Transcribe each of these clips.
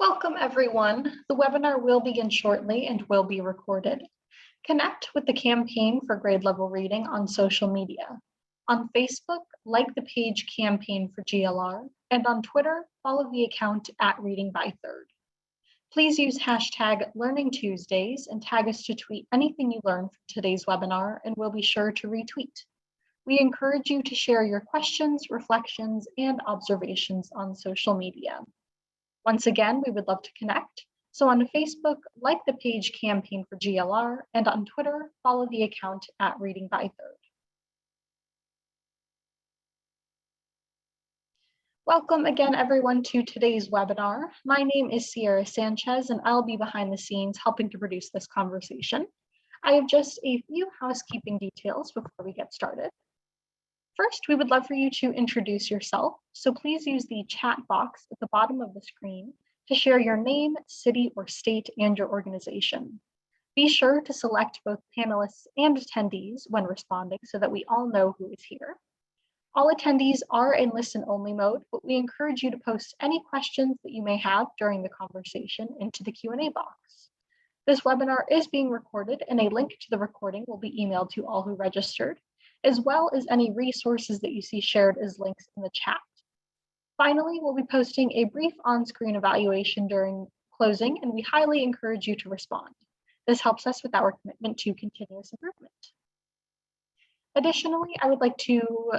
Welcome, everyone. The webinar will begin shortly and will be recorded. Connect with the Campaign for Grade Level Reading on social media. On Facebook, like the page Campaign for GLR, and on Twitter, follow the account @ReadingByThird. Please use hashtag #LearningTuesdays and tag us to tweet anything you learned from today's webinar, and we'll be sure to retweet. We encourage you to share your questions, reflections, and observations on social media. Once again, we would love to connect. So on Facebook, like the page Campaign for GLR, and on Twitter, follow the account @ReadingByThird. Welcome again, everyone, to today's webinar. My name is Sierra Sanchez, and I'll be behind the scenes helping to produce this conversation. I have just a few housekeeping details before we get started. First, we would love for you to introduce yourself, so please use the chat box at the bottom of the screen to share your name, city, or state, and your organization. Be sure to select both panelists and attendees when responding so that we all know who is here. All attendees are in listen-only mode, but we encourage you to post any questions that you may have during the conversation into the Q&A box. This webinar is being recorded, and a link to the recording will be emailed to all who registered, as well as any resources that you see shared as links in the chat. Finally, we'll be posting a brief on-screen evaluation during closing, and we highly encourage you to respond. This helps us with our commitment to continuous improvement. Additionally, I would like to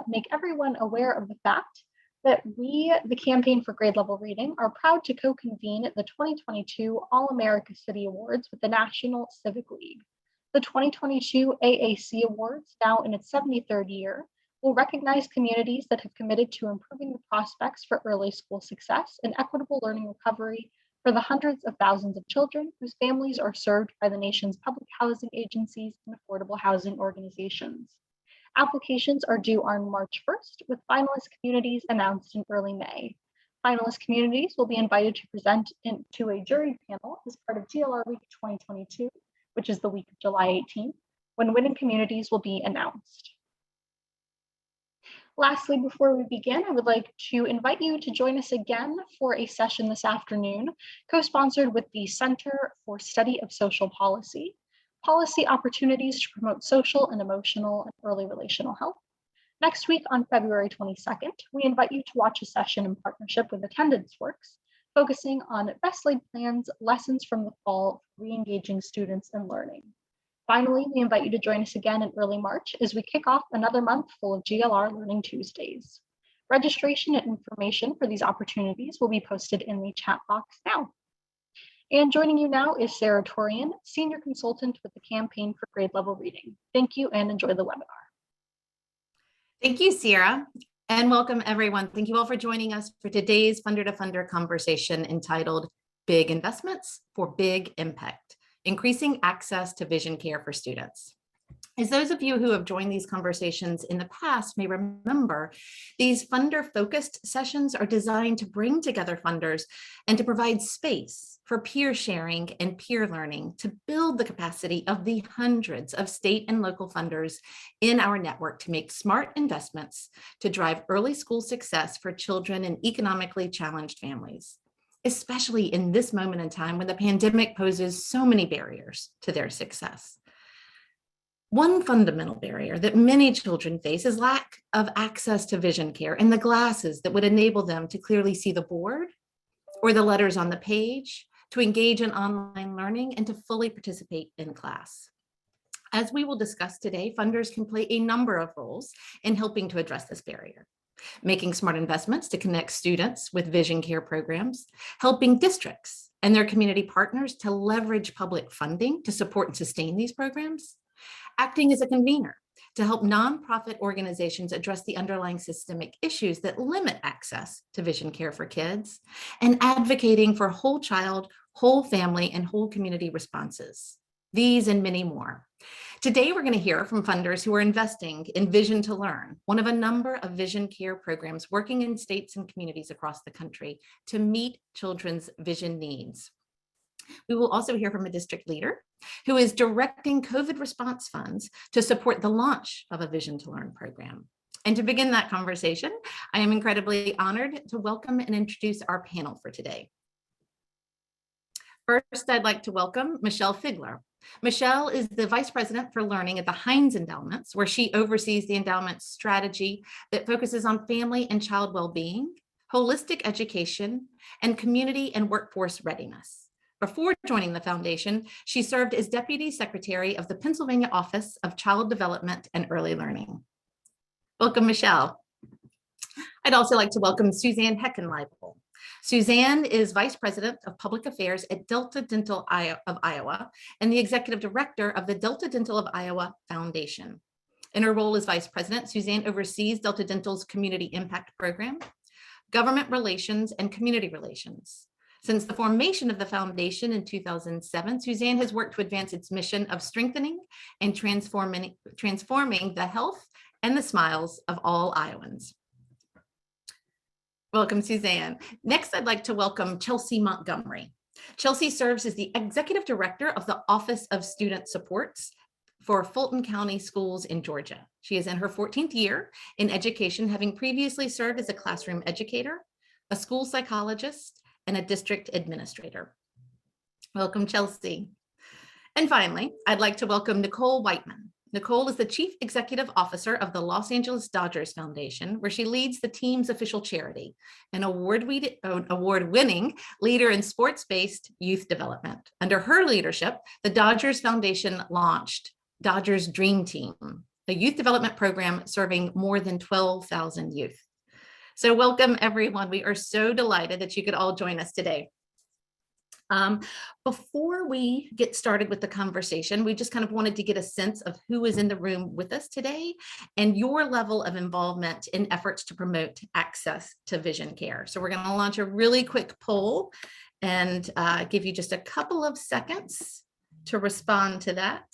make everyone aware of the fact that we, the Campaign for Grade Level Reading, are proud to co-convene the 2022 All-America City Awards with the National Civic League. The 2022 AAC Awards, now in its 73rd year, will recognize communities that have committed to improving the prospects for early school success and equitable learning recovery for the hundreds of thousands of children whose families are served by the nation's public housing agencies and affordable housing organizations. Applications are due on March 1st, with finalist communities announced in early May. Finalist communities will be invited to present to a jury panel as part of GLR Week 2022, which is the week of July 18th, when winning communities will be announced. Lastly, before we begin, I would like to invite you to join us again for a session this afternoon, co-sponsored with the Center for Study of Social Policy, Policy Opportunities to Promote Social and Emotional and Early Relational Health. Next week on February 22nd, we invite you to watch a session in partnership with Attendance Works, focusing on best laid plans, lessons from the fall, for re-engaging students in learning. Finally, we invite you to join us again in early March as we kick off another month full of GLR Learning Tuesdays. Registration and information for these opportunities will be posted in the chat box now. And joining you now is Sarah Torian, Senior Consultant with the Campaign for Grade Level Reading. Thank you and enjoy the webinar. Thank you, Sierra, and welcome everyone. Thank you all for joining us for today's Funder to Funder conversation entitled Big Investments for Big Impact, Increasing Access to Vision Care for Students. As those of you who have joined these conversations in the past may remember, these funder-focused sessions are designed to bring together funders and to provide space for peer sharing and peer learning to build the capacity of the hundreds of state and local funders in our network to make smart investments to drive early school success for children in economically challenged families, especially in this moment in time when the pandemic poses so many barriers to their success. One fundamental barrier that many children face is lack of access to vision care and the glasses that would enable them to clearly see the board or the letters on the page, to engage in online learning, and to fully participate in class. As we will discuss today, funders can play a number of roles in helping to address this barrier. Making smart investments to connect students with vision care programs, helping districts and their community partners to leverage public funding to support and sustain these programs, acting as a convener to help nonprofit organizations address the underlying systemic issues that limit access to vision care for kids, and advocating for whole child, whole family, and whole community responses. These and many more. Today, we're going to hear from funders who are investing in Vision to Learn, one of a number of vision care programs working in states and communities across the country to meet children's vision needs. We will also hear from a district leader who is directing COVID response funds to support the launch of a Vision to Learn program. And to begin that conversation, I am incredibly honored to welcome and introduce our panel for today. First, I'd like to welcome Michelle Figler. Michelle is the Vice President for Learning at the Heinz Endowments, where she oversees the endowment strategy that focuses on family and child well-being, holistic education, and community and workforce readiness. Before joining the foundation, she served as Deputy Secretary of the Pennsylvania Office of Child Development and Early Learning. Welcome, Michelle. I'd also like to welcome Suzanne Heckenleibel. Suzanne is Vice President of Public Affairs at Delta Dental of Iowa and the Executive Director of the Delta Dental of Iowa Foundation. In her role as Vice President, Suzanne oversees Delta Dental's Community Impact Program, government relations, and community relations. Since the formation of the foundation in 2007, Suzanne has worked to advance its mission of strengthening and transforming the health and the smiles of all Iowans. Welcome, Suzanne. Next, I'd like to welcome Chelsea Montgomery. Chelsea serves as the Executive Director of the Office of Student Supports for Fulton County Schools in Georgia. She is in her 14th year in education, having previously served as a classroom educator, a school psychologist, and a district administrator. Welcome, Chelsea. And finally, I'd like to welcome Nicole Whiteman. Nicole is the Chief Executive Officer of the Los Angeles Dodgers Foundation, where she leads the team's official charity, an award-winning leader in sports-based youth development. Under her leadership, the Dodgers Foundation launched Dodgers Dream Team, a youth development program serving more than 12,000 youth. So welcome, everyone. We are so delighted that you could all join us today. Before we get started with the conversation, we just kind of wanted to get a sense of who is in the room with us today and your level of involvement in efforts to promote access to vision care. So we're going to launch a really quick poll and give you just a couple of seconds to respond to that.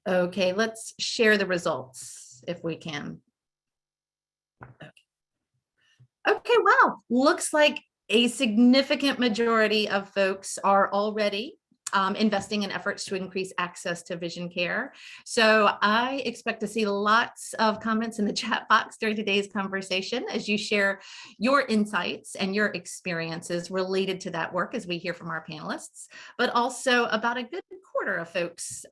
Okay, let's share the results if we can. Okay, wow, looks like a significant majority of folks are already investing in efforts to increase access to vision care. So I expect to see lots of comments in the chat box during today's conversation as you share your insights and your experiences related to that work as we hear from our panelists, but also about a good quarter of folks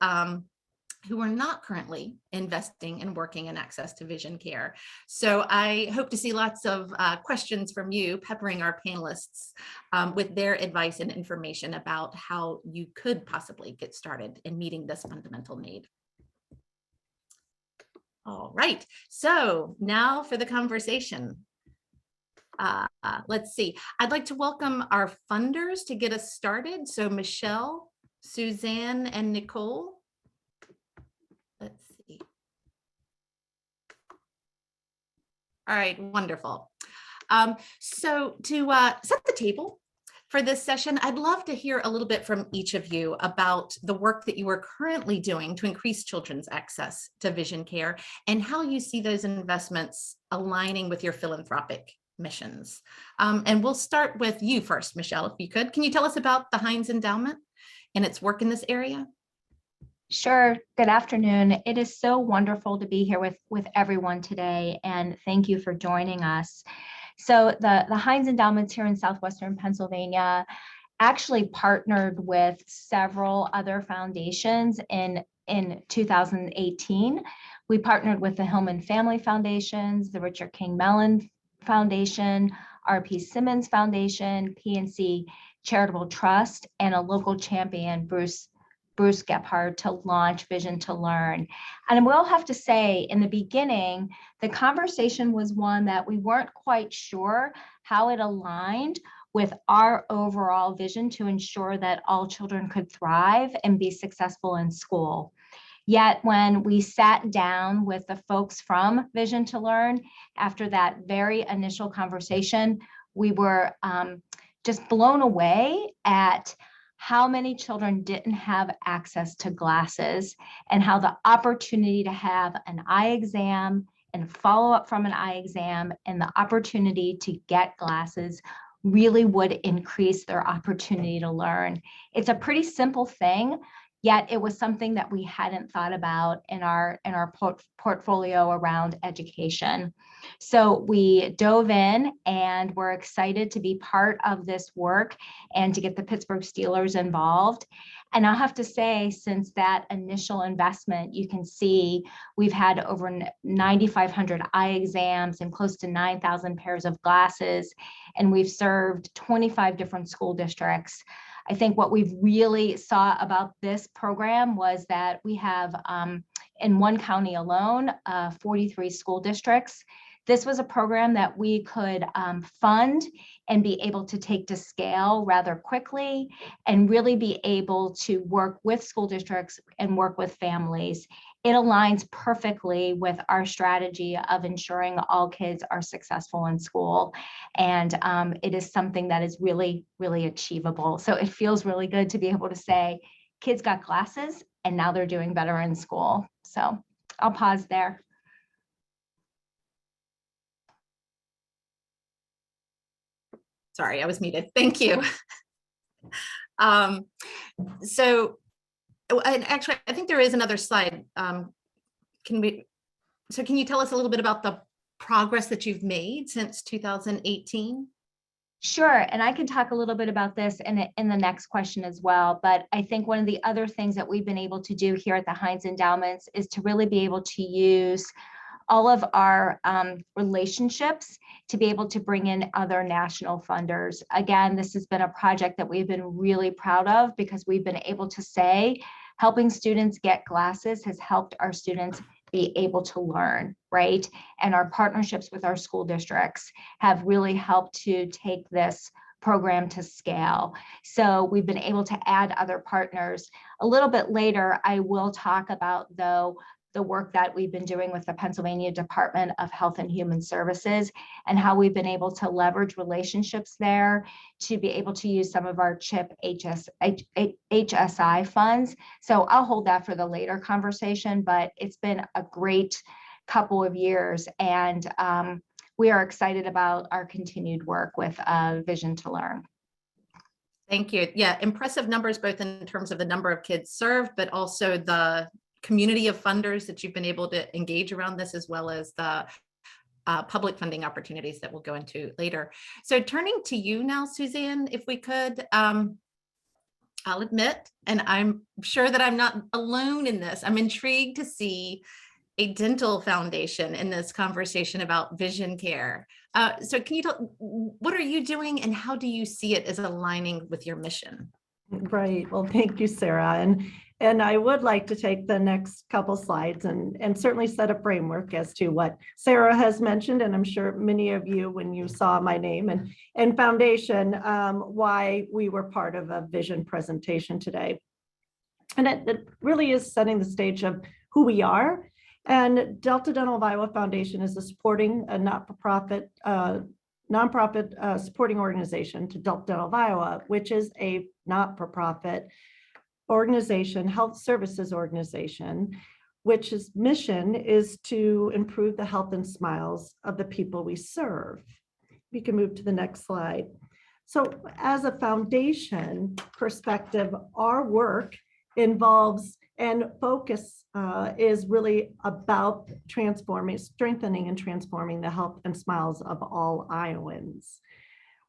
who are not currently investing and working in access to vision care. So I hope to see lots of questions from you peppering our panelists with their advice and information about how you could possibly get started in meeting this fundamental need. All right, so now for the conversation. Let's see, I'd like to welcome our funders to get us started. So Michelle, Suzanne, and Nicole. Let's see. All right, wonderful. So to set the table for this session, I'd love to hear a little bit from each of you about the work that you are currently doing to increase children's access to vision care and how you see those investments aligning with your philanthropic missions. And we'll start with you first, Michelle, if you could. Can you tell us about the Heinz Endowment and its work in this area? Sure. Good afternoon. It is so wonderful to be here with everyone today, and thank you for joining us. So the Heinz Endowments here in Southwestern Pennsylvania actually partnered with several other foundations in 2018. We partnered with the Hillman Family Foundations, the Richard King Mellon Foundation, R.P. Simmons Foundation, PNC Charitable Trust, and a local champion, Bruce Gebhard, to launch Vision to Learn. And I will have to say, in the beginning, the conversation was one that we weren't quite sure how it aligned with our overall vision to ensure that all children could thrive and be successful in school. Yet when we sat down with the folks from Vision to Learn, after that very initial conversation, we were just blown away at how many children didn't have access to glasses and how the opportunity to have an eye exam and follow up from an eye exam and the opportunity to get glasses really would increase their opportunity to learn. It's a pretty simple thing, yet it was something that we hadn't thought about in our portfolio around education. So we dove in and we're excited to be part of this work and to get the Pittsburgh Steelers involved. And I'll have to say, since that initial investment, you can see we've had over 9,500 eye exams and close to 9,000 pairs of glasses, and we've served 25 different school districts. I think what we've really saw about this program was that we have, in one county alone, 43 school districts. This was a program that we could fund and be able to take to scale rather quickly and really be able to work with school districts and work with families. It aligns perfectly with our strategy of ensuring all kids are successful in school. And it is something that is really, really achievable. So it feels really good to be able to say, kids got glasses and now they're doing better in school. So I'll pause there. Sorry, I was muted. Thank you. So, and actually, I think there is another slide. Can you tell us a little bit about the progress that you've made since 2018? Sure, and I can talk a little bit about this in the next question as well. But I think one of the other things that we've been able to do here at the Heinz Endowments is to really be able to use all of our relationships to be able to bring in other national funders. Again, this has been a project that we've been really proud of because we've been able to say helping students get glasses has helped our students be able to learn, right? And our partnerships with our school districts have really helped to take this program to scale. So we've been able to add other partners. A little bit later, I will talk about, though, the work that we've been doing with the Pennsylvania Department of Health and Human Services and how we've been able to leverage relationships there to be able to use some of our CHIP HSI funds. So I'll hold that for the later conversation, but it's been a great couple of years, and we are excited about our continued work with Vision to Learn. Thank you. Yeah, impressive numbers, both in terms of the number of kids served, but also the community of funders that you've been able to engage around this, as well as the public funding opportunities that we'll go into later. So turning to you now, Suzanne, if we could, I'll admit, and I'm sure that I'm not alone in this, I'm intrigued to see a dental foundation in this conversation about vision care. So can you tell, what are you doing and how do you see it as aligning with your mission? Right. Well, thank you, Sarah. And I would like to take the next couple slides and certainly set a framework as to what Sarah has mentioned. And I'm sure many of you, when you saw my name and foundation, why we were part of a vision presentation today. And it really is setting the stage of who we are. And Delta Dental of Iowa Foundation is a not-for-profit nonprofit supporting organization to Delta Dental of Iowa, which is a not-for-profit organization, health services organization, which its mission is to improve the health and smiles of the people we serve. We can move to the next slide. So as a foundation perspective, our work involves and focus is really about strengthening and transforming the health and smiles of all Iowans.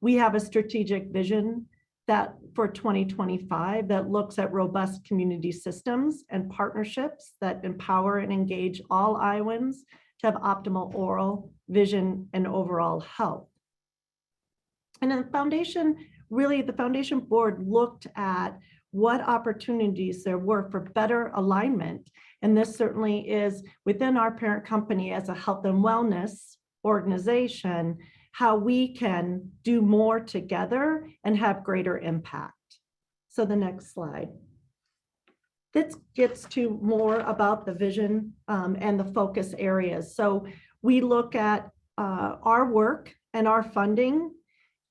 We have a strategic vision that for 2025 that looks at robust community systems and partnerships that empower and engage all Iowans to have optimal oral, vision, and overall health. And the foundation board looked at what opportunities there were for better alignment. And this certainly is within our parent company as a health and wellness organization, how we can do more together and have greater impact. So the next slide. This gets to more about the vision and the focus areas. So we look at our work and our funding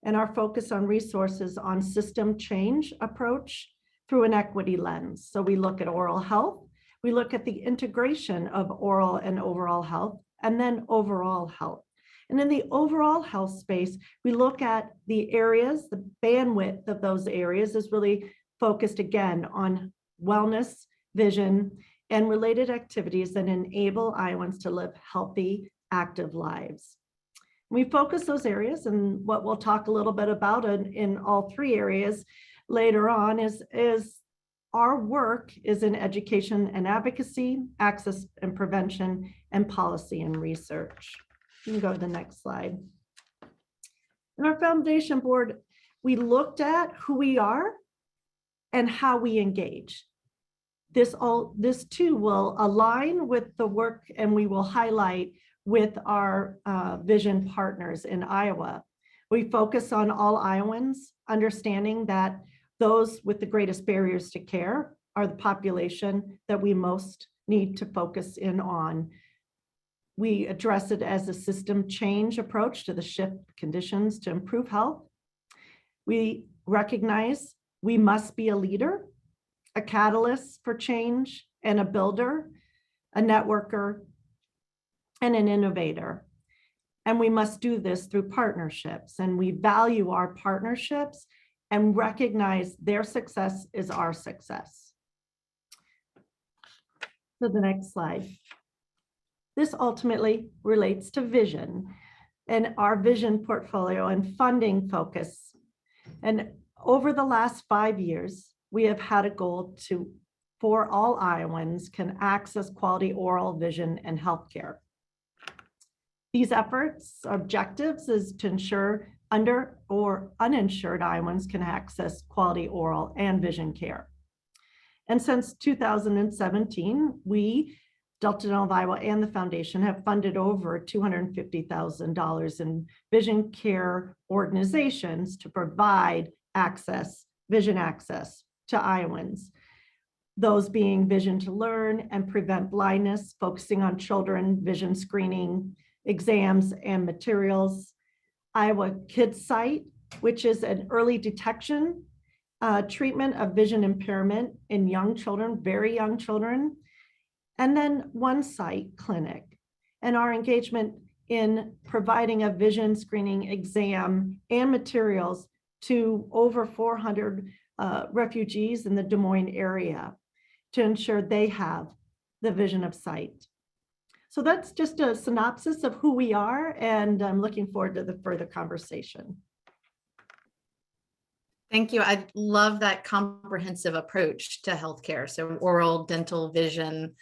and our focus on resources on system change approach through an equity lens. So we look at oral health, we look at the integration of oral and overall health, and then overall health. And in the overall health space, we look at the areas, the bandwidth of those areas is really focused again on wellness, vision, and related activities that enable Iowans to live healthy, active lives. We focus those areas, and what we'll talk a little bit about in all three areas later on is our work is in education and advocacy, access and prevention, and policy and research. You can go to the next slide. In our foundation board, we looked at who we are and how we engage. This too will align with the work, and we will highlight with our vision partners in Iowa. We focus on all Iowans, understanding that those with the greatest barriers to care are the population that we most need to focus in on. We address it as a system change approach to the shift conditions to improve health. We recognize we must be a leader, a catalyst for change, and a builder, a networker, and an innovator. And we must do this through partnerships, and we value our partnerships and recognize their success is our success. So the next slide. This ultimately relates to vision and our vision portfolio and funding focus. And over the last 5 years, we have had a goal for all Iowans can access quality oral vision and healthcare. These efforts, objectives is to ensure under or uninsured Iowans can access quality oral and vision care. And since 2017, we, Delta Dental of Iowa and the foundation have funded over $250,000 in vision care organizations to provide access, vision access to Iowans. Those being Vision to Learn and Prevent Blindness, focusing on children, vision screening, exams and materials. Iowa Kids Site, which is an early detection treatment of vision impairment in young children, very young children. And then One Sight Clinic, and our engagement in providing a vision screening exam and materials to over 400 refugees in the Des Moines area to ensure they have the vision of sight. So that's just a synopsis of who we are, and I'm looking forward to the further conversation. Thank you. I love that comprehensive approach to healthcare. So oral, dental, vision,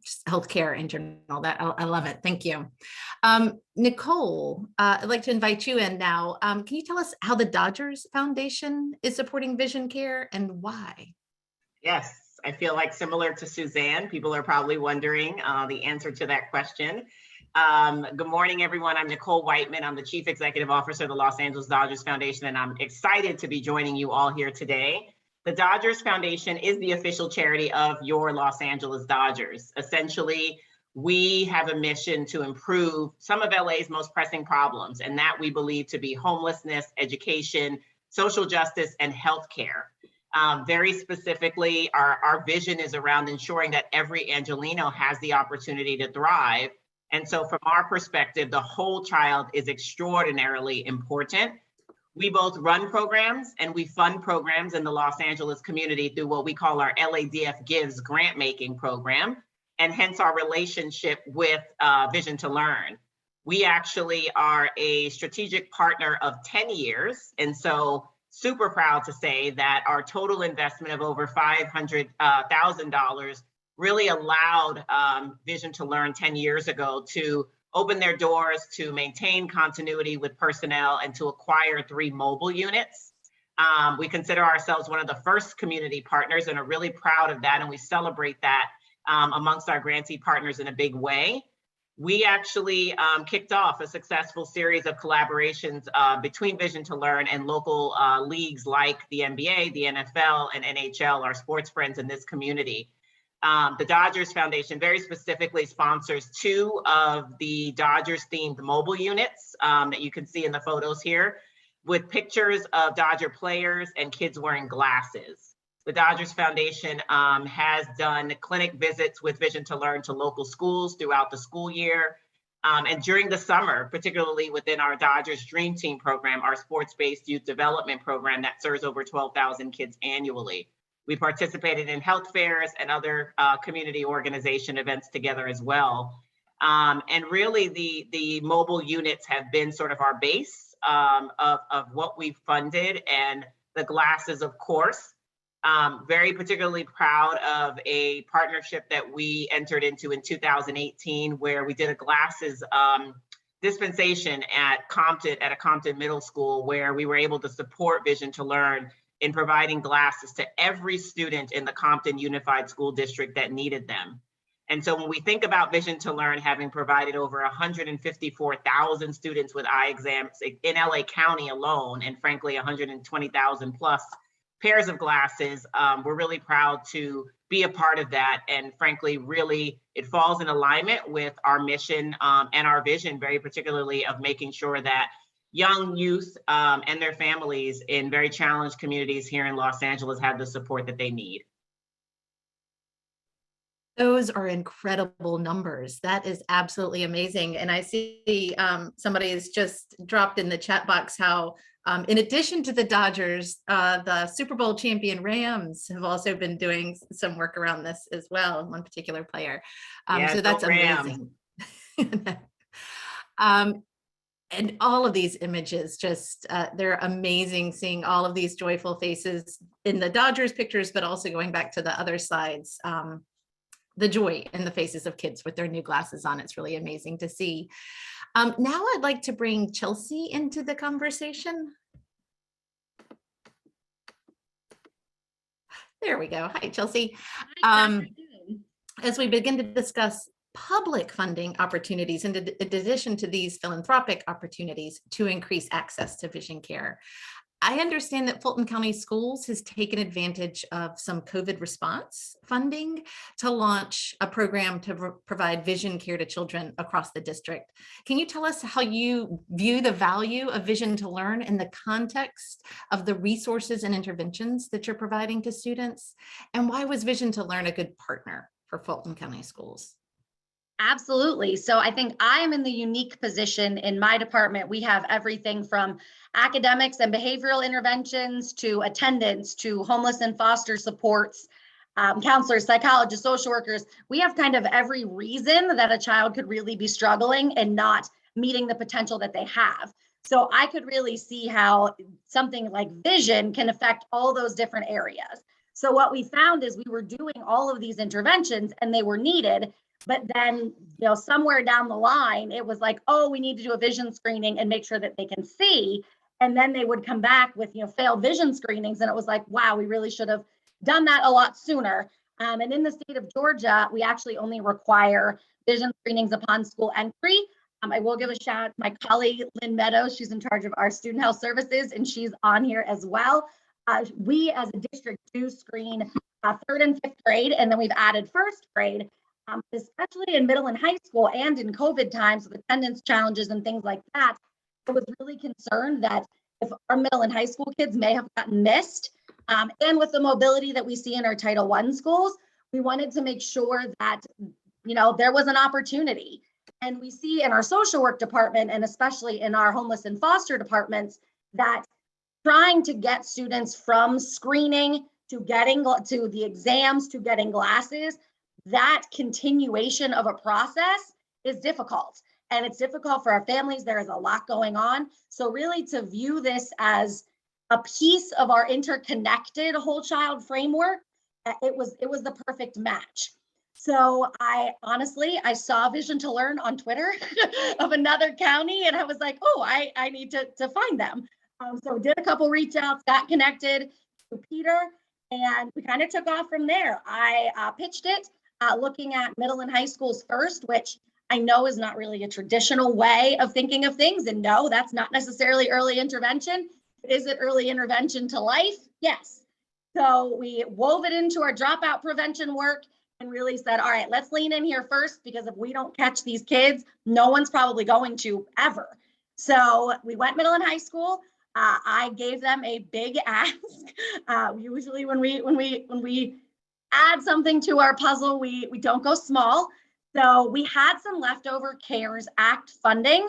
just healthcare in general. That I love it. Thank you. Nicole, I'd like to invite you in now. Can you tell us how the Dodgers Foundation is supporting vision care and why? Yes, I feel like similar to Suzanne, people are probably wondering the answer to that question. Good morning, everyone. I'm Nicole Whiteman. I'm the Chief Executive Officer of the Los Angeles Dodgers Foundation, and I'm excited to be joining you all here today. The Dodgers Foundation is the official charity of your Los Angeles Dodgers. Essentially, we have a mission to improve some of LA's most pressing problems, and that we believe to be homelessness, education, social justice, and healthcare. Very specifically, our vision is around ensuring that every Angelino has the opportunity to thrive. And so from our perspective, the whole child is extraordinarily important. We both run programs and we fund programs in the Los Angeles community through what we call our LADF Gives grant making program, and hence our relationship with Vision to Learn. We actually are a strategic partner of 10 years. And so super proud to say that our total investment of over $500,000 really allowed Vision to Learn 10 years ago to open their doors, to maintain continuity with personnel, and to acquire 3 mobile units. We consider ourselves one of the first community partners and are really proud of that, and we celebrate that amongst our grantee partners in a big way. We actually kicked off a successful series of collaborations between Vision to Learn and local leagues like the NBA, the NFL, and NHL, our sports friends in this community. The Dodgers Foundation very specifically sponsors 2 of the Dodgers themed mobile units that you can see in the photos here, with pictures of Dodger players and kids wearing glasses. The Dodgers Foundation has done clinic visits with Vision to Learn to local schools throughout the school year. And during the summer, particularly within our Dodgers Dream Team program, our sports-based youth development program that serves over 12,000 kids annually. We participated in health fairs and other community organization events together as well. And really the mobile units have been sort of our base of what we've funded, and the glasses, of course. Very particularly proud of a partnership that we entered into in 2018, where we did a glasses dispensation at a Compton middle school, where we were able to support Vision to Learn in providing glasses to every student in the Compton Unified School District that needed them. And so when we think about Vision to Learn having provided over 154,000 students with eye exams in LA County alone, and frankly, 120,000 plus pairs of glasses, we're really proud to be a part of that. And frankly, really, it falls in alignment with our mission and our vision, very particularly of making sure that young youth and their families in very challenged communities here in Los Angeles have the support that they need. Those are incredible numbers. That is absolutely amazing. And I see somebody has just dropped in the chat box how, in addition to the Dodgers, the Super Bowl champion Rams have also been doing some work around this as well, one particular player. So that's amazing. And all of these images, just they're amazing, seeing all of these joyful faces in the Dodgers pictures, but also going back to the other sides. The joy in the faces of kids with their new glasses on. It's really amazing to see. Now I'd like to bring Chelsea into the conversation. There we go. Hi, Chelsea. As we begin to discuss public funding opportunities, in addition to these philanthropic opportunities to increase access to vision care, I understand that Fulton County Schools has taken advantage of some COVID response funding to launch a program to provide vision care to children across the district. Can you tell us how you view the value of Vision to Learn in the context of the resources and interventions that you're providing to students? And why was Vision to Learn a good partner for Fulton County Schools? Absolutely. So I think I'm in the unique position in my department. We have everything from academics and behavioral interventions to attendance to homeless and foster supports, counselors, psychologists, social workers. We have kind of every reason that a child could really be struggling and not meeting the potential that they have. So I could really see how something like vision can affect all those different areas. So what we found is we were doing all of these interventions and they were needed. But then, somewhere down the line, it was like, oh, we need to do a vision screening and make sure that they can see. And then they would come back with, failed vision screenings. And it was like, wow, we really should have done that a lot sooner. And in the state of Georgia, we actually only require vision screenings upon school entry. I will give a shout out to my colleague, Lynn Meadows. She's in charge of our student health services, and she's on here as well. We as a district do screen 3rd and 5th grade, and then we've added 1st grade. Especially in middle and high school and in COVID times with attendance challenges and things like that, I was really concerned that if our middle and high school kids may have gotten missed, and with the mobility that we see in our Title I schools, we wanted to make sure that, there was an opportunity. And we see in our social work department, and especially in our homeless and foster departments, that trying to get students from screening to getting to the exams to getting glasses, that continuation of a process is difficult, and it's difficult for our families. There is a lot going on. So really to view this as a piece of our interconnected whole child framework, it was the perfect match. So I saw Vision to Learn on Twitter of another county, and I was like, oh, I need to find them. So did a couple reach outs, got connected to Peter, and we kind of took off from there. I pitched it. Looking at middle and high schools first, which I know is not really a traditional way of thinking of things. And no, that's not necessarily early intervention. Is it early intervention to life? Yes. So we wove it into our dropout prevention work and really said, all right, let's lean in here first, because if we don't catch these kids, no one's probably going to ever. So we went middle and high school. I gave them a big ask. Usually when we add something to our puzzle, we don't go small. So we had some leftover CARES Act funding.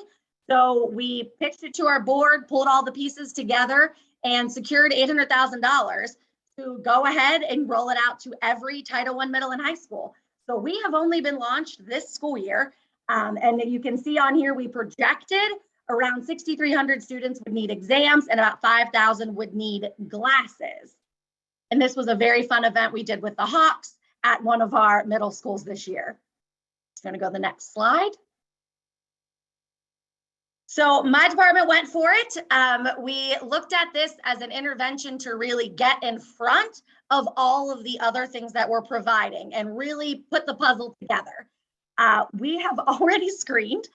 So we pitched it to our board, pulled all the pieces together, and secured $800,000 to go ahead and roll it out to every Title I middle and high school. So we have only been launched this school year. And you can see on here, we projected around 6,300 students would need exams and about 5,000 would need glasses. And this was a very fun event we did with the Hawks at one of our middle schools this year. Just going to go to the next slide. So my department went for it. We looked at this as an intervention to really get in front of all of the other things that we're providing and really put the puzzle together. We have already screened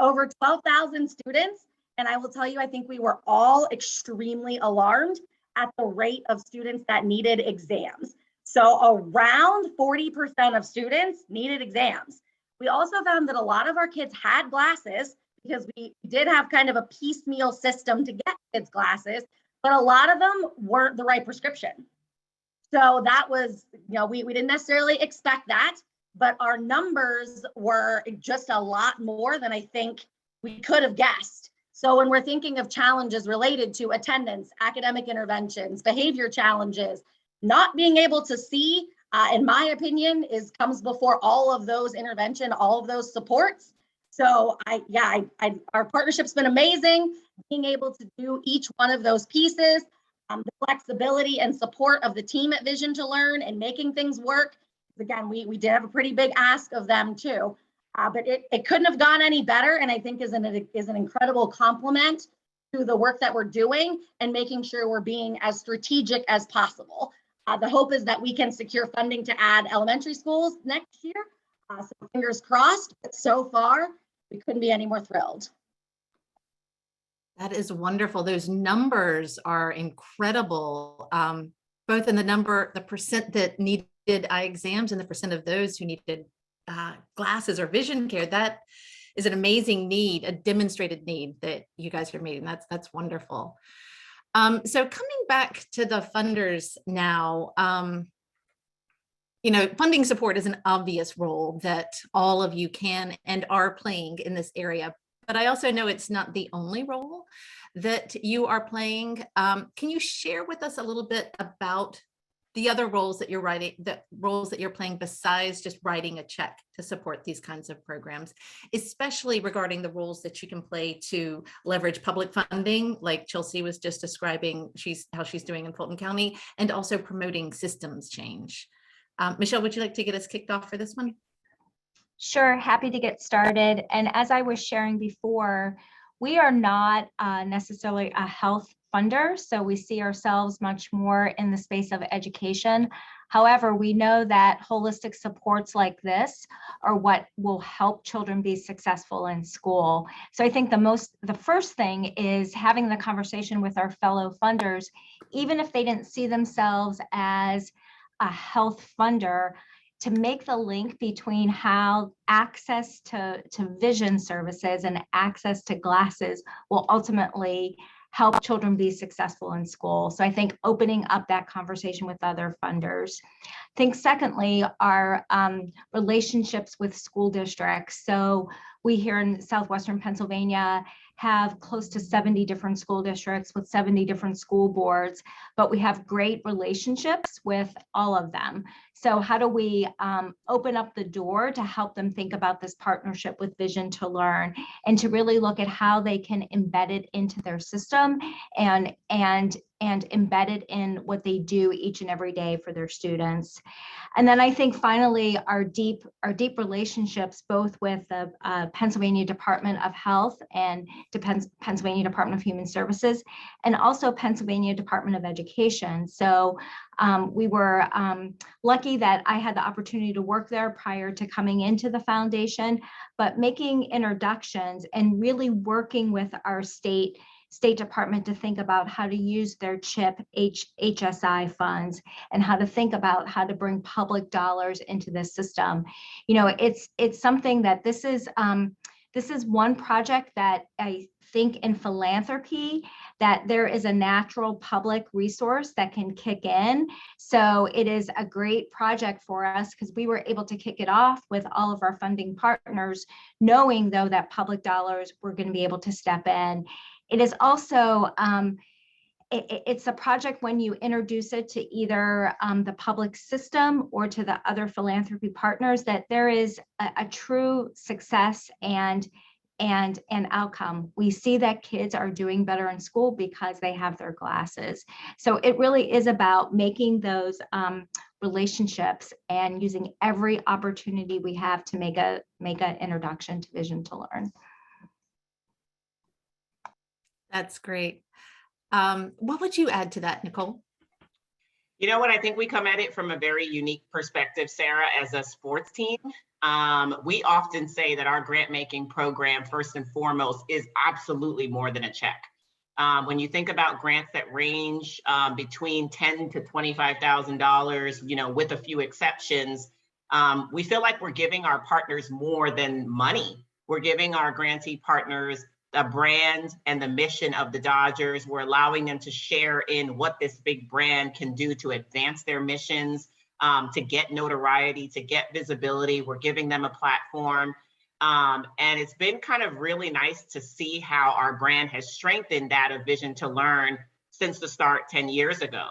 over 12,000 students. And I will tell you, I think we were all extremely alarmed at the rate of students that needed exams. So around 40% of students needed exams. We also found that a lot of our kids had glasses because we did have kind of a piecemeal system to get kids glasses, but a lot of them weren't the right prescription. So that was, we didn't necessarily expect that, but our numbers were just a lot more than I think we could have guessed. So when we're thinking of challenges related to attendance, academic interventions, behavior challenges, not being able to see, in my opinion, comes before all of those intervention, all of those supports. So our partnership's been amazing, being able to do each one of those pieces, the flexibility and support of the team at Vision to Learn and making things work. Again, we did have a pretty big ask of them too, but it couldn't have gone any better, and I think is an incredible compliment to the work that we're doing and making sure we're being as strategic as possible. The hope is that we can secure funding to add elementary schools next year. So fingers crossed, but so far, we couldn't be any more thrilled. That is wonderful. Those numbers are incredible, both in the percent that needed eye exams and the percent of those who needed glasses or vision care. That is an amazing need, a demonstrated need that you guys are meeting. That's wonderful. So coming back to the funders now, funding support is an obvious role that all of you can and are playing in this area, but I also know it's not the only role that you are playing. Can you share with us a little bit about the other roles that you're playing besides just writing a check to support these kinds of programs, especially regarding the roles that you can play to leverage public funding, like Chelsea was just describing how she's doing in Fulton County, and also promoting systems change. Michelle, would you like to get us kicked off for this one? Sure, happy to get started. And as I was sharing before, we are not necessarily a health funder, so we see ourselves much more in the space of education. However, we know that holistic supports like this are what will help children be successful in school. So I think the first thing is having the conversation with our fellow funders, even if they didn't see themselves as a health funder, to make the link between how access to vision services and access to glasses will ultimately help children be successful in school. So I think opening up that conversation with other funders. I think secondly, our relationships with school districts. So we here in Southwestern Pennsylvania have close to 70 different school districts with 70 different school boards, but we have great relationships with all of them. So how do we open up the door to help them think about this partnership with Vision to Learn and to really look at how they can embed it into their system and embed it in what they do each and every day for their students. And then I think finally, our deep relationships, both with the Pennsylvania Department of Health and Pennsylvania Department of Human Services, and also Pennsylvania Department of Education. So we were lucky that I had the opportunity to work there prior to coming into the foundation, but making introductions and really working with our state department to think about how to use their CHIP HSI funds and how to think about how to bring public dollars into this system. It's something that this this is one project that I think in philanthropy that there is a natural public resource that can kick in. So it is a great project for us because we were able to kick it off with all of our funding partners, knowing though that public dollars were going to be able to step in. It is also, it's a project when you introduce it to either the public system or to the other philanthropy partners, that there is a true success and outcome. We see that kids are doing better in school because they have their glasses. So it really is about making those relationships and using every opportunity we have to make an introduction to Vision to Learn. That's great. What would you add to that, Nicole? You know what? I think we come at it from a very unique perspective, Sarah, as a sports team. We often say that our grant making program, first and foremost, is absolutely more than a check. When you think about grants that range between $10,000 to $25,000, with a few exceptions, we feel like we're giving our partners more than money. We're giving our grantee partners the brand and the mission of the Dodgers. We're allowing them to share in what this big brand can do to advance their missions, to get notoriety, to get visibility. We're giving them a platform. And it's been kind of really nice to see how our brand has strengthened that of Vision to Learn since the start 10 years ago.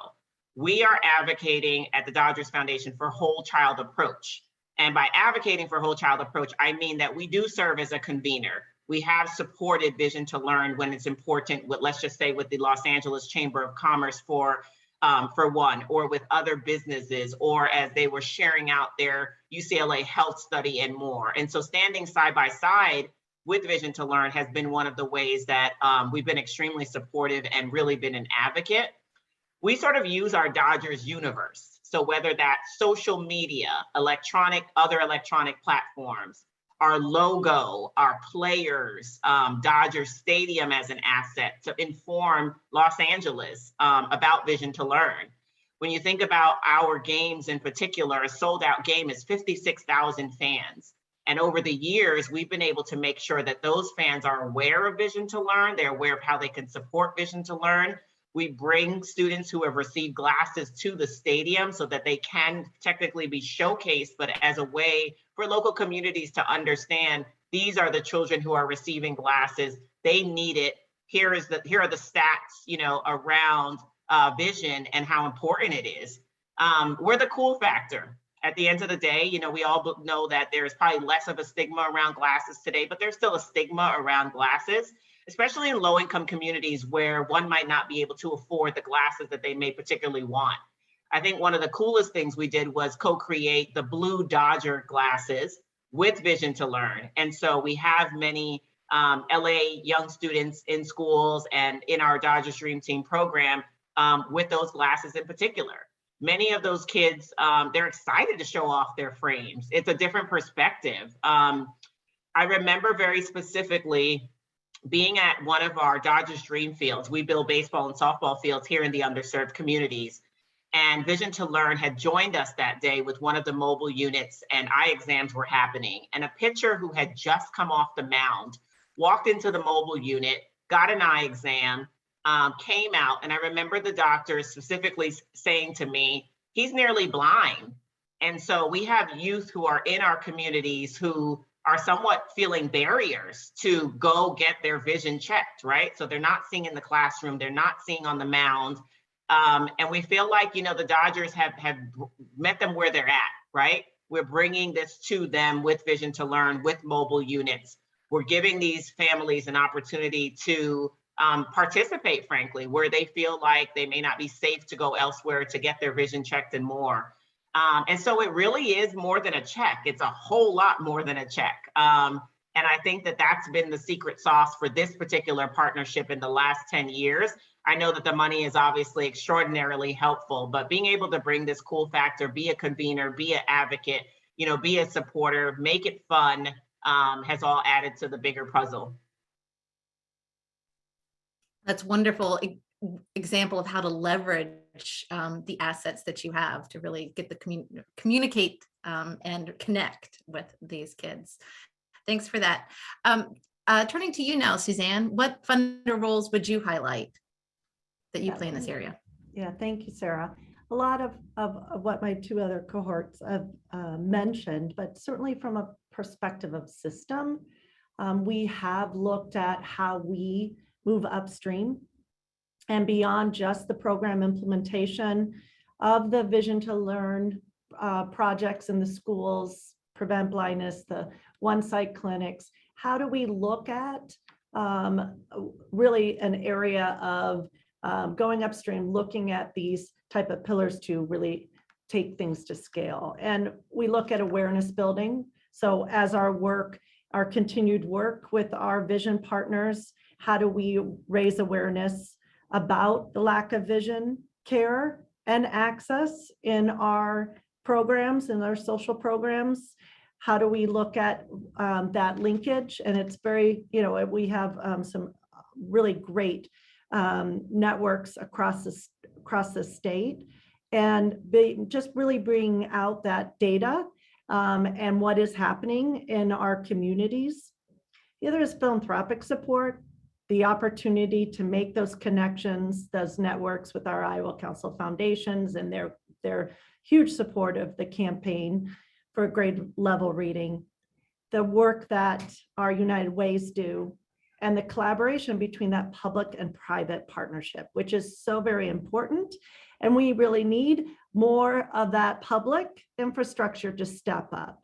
We are advocating at the Dodgers Foundation for whole child approach. And by advocating for whole child approach, I mean that we do serve as a convener. We have supported Vision to Learn when it's important with, let's just say, with the Los Angeles Chamber of Commerce for one, or with other businesses, or as they were sharing out their UCLA health study and more. And so standing side by side with Vision to Learn has been one of the ways that we've been extremely supportive and really been an advocate. We sort of use our Dodgers universe. So whether that's social media, other electronic platforms, our logo, our players, Dodger Stadium as an asset to inform Los Angeles about Vision to Learn. When you think about our games in particular, a sold out game is 56,000 fans. And over the years, we've been able to make sure that those fans are aware of Vision to Learn. They're aware of how they can support Vision to Learn. We bring students who have received glasses to the stadium so that they can technically be showcased, but as a way for local communities to understand these are the children who are receiving glasses. They need it. Here are the stats, around vision and how important it is. We're the cool factor. At the end of the day, we all know that there's probably less of a stigma around glasses today, but there's still a stigma around glasses, especially in low-income communities where one might not be able to afford the glasses that they may particularly want. I think one of the coolest things we did was co-create the Blue Dodger glasses with Vision to Learn. And so we have many LA young students in schools and in our Dodgers Dream Team program with those glasses in particular. Many of those kids, they're excited to show off their frames. It's a different perspective. I remember very specifically being at one of our Dodgers Dream Fields. We build baseball and softball fields here in the underserved communities. And Vision to Learn had joined us that day with one of the mobile units, and eye exams were happening. And a pitcher who had just come off the mound walked into the mobile unit, got an eye exam, came out. And I remember the doctor specifically saying to me, he's nearly blind. And so we have youth who are in our communities who are somewhat feeling barriers to go get their vision checked, right? So they're not seeing in the classroom, they're not seeing on the mound. And we feel like, the Dodgers have met them where they're at, right? We're bringing this to them with Vision to Learn, with mobile units. We're giving these families an opportunity to participate, frankly, where they feel like they may not be safe to go elsewhere to get their vision checked and more. And so it really is more than a check. It's a whole lot more than a check. And I think that that's been the secret sauce for this particular partnership in the last 10 years. I know that the money is obviously extraordinarily helpful, but being able to bring this cool factor, be a convener, be an advocate, be a supporter, make it fun, has all added to the bigger puzzle. That's wonderful example of how to leverage the assets that you have to really get the communicate and connect with these kids. Thanks for that. Turning to you now, Suzanne, what funder roles would you highlight that you play in this area? Yeah, thank you, Sarah. A lot of what my two other cohorts have mentioned, but certainly from a perspective of system, we have looked at how we move upstream and beyond just the program implementation of the Vision to Learn projects in the schools, Prevent Blindness, the One Site clinics. How do we look at really an area of going upstream, looking at these type of pillars to really take things to scale? And we look at awareness building. So as our continued work with our vision partners, how do we raise awareness about the lack of vision care and access in our programs, in our social programs? How do we look at that linkage? And it's very, we have some really great networks across the state, and just really bring out that data and what is happening in our communities. The other is philanthropic support, the opportunity to make those connections, those networks with our Iowa Council Foundations and their huge support of the campaign for grade level reading, the work that our United Ways do, and the collaboration between that public and private partnership, which is so very important. And we really need more of that public infrastructure to step up.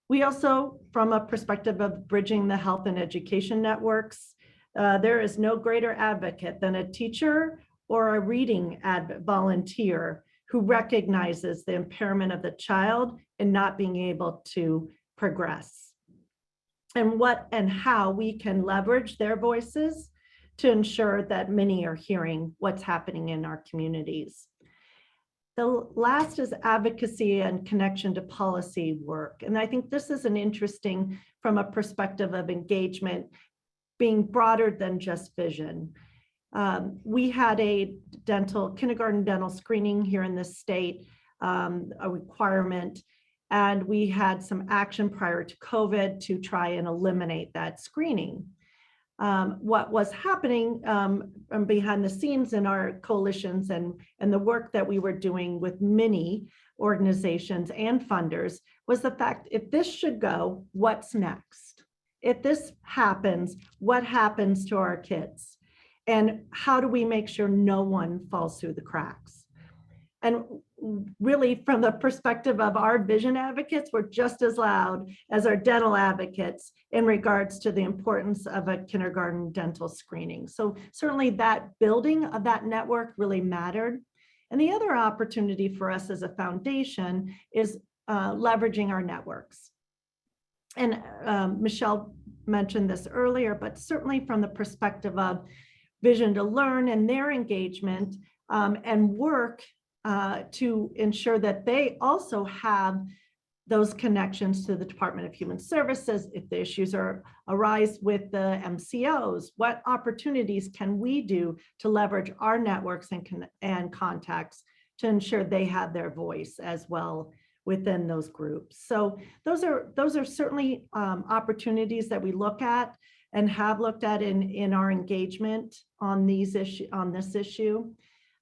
We also, from a perspective of bridging the health and education networks, there is no greater advocate than a teacher or a reading volunteer who recognizes the impairment of the child and not being able to progress. And what and how we can leverage their voices to ensure that many are hearing what's happening in our communities. The last is advocacy and connection to policy work. And I think this is an interesting from a perspective of engagement being broader than just vision. We had a kindergarten dental screening here in the state, a requirement, and we had some action prior to COVID to try and eliminate that screening. What was happening from behind the scenes in our coalitions and the work that we were doing with many organizations and funders was the fact, if this should go, what's next? If this happens, what happens to our kids? And how do we make sure no one falls through the cracks? And really, from the perspective of our vision advocates, we're just as loud as our dental advocates in regards to the importance of a kindergarten dental screening. So certainly that building of that network really mattered. And the other opportunity for us as a foundation is leveraging our networks. And Michelle mentioned this earlier, but certainly from the perspective of Vision to Learn and their engagement and work to ensure that they also have those connections to the Department of Human Services. If the issues arise with the MCOs, what opportunities can we do to leverage our networks and contacts to ensure they have their voice as well within those groups? So those are certainly opportunities that we look at and have looked at in our engagement on this issue.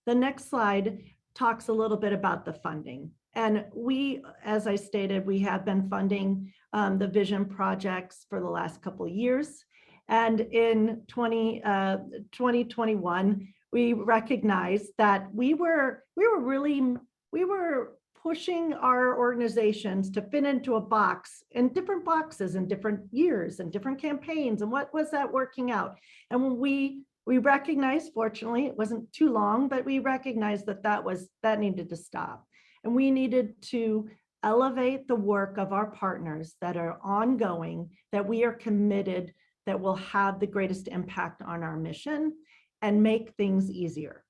The next slide talks a little bit about the funding. And we, as I stated, we have been funding the vision projects for the last couple of years. And in 2021, we recognized that we were pushing our organizations to fit into a box, in different boxes in different years and different campaigns. And what was that working out? And when we recognized, fortunately, it wasn't too long, but we recognized that needed to stop. And we needed to elevate the work of our partners that are ongoing, that we are committed, that will have the greatest impact on our mission and make things easier.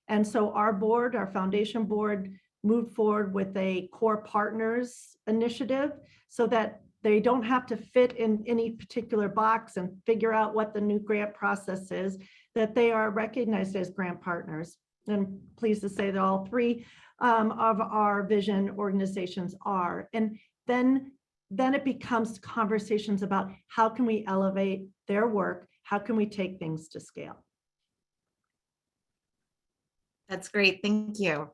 And so our board, our foundation board, moved forward with a core partners initiative so that they don't have to fit in any particular box and figure out what the new grant process is, that they are recognized as grant partners. And I'm pleased to say that all three of our vision organizations are. And then then it becomes conversations about how can we elevate their work? How can we take things to scale? That's great. Thank you.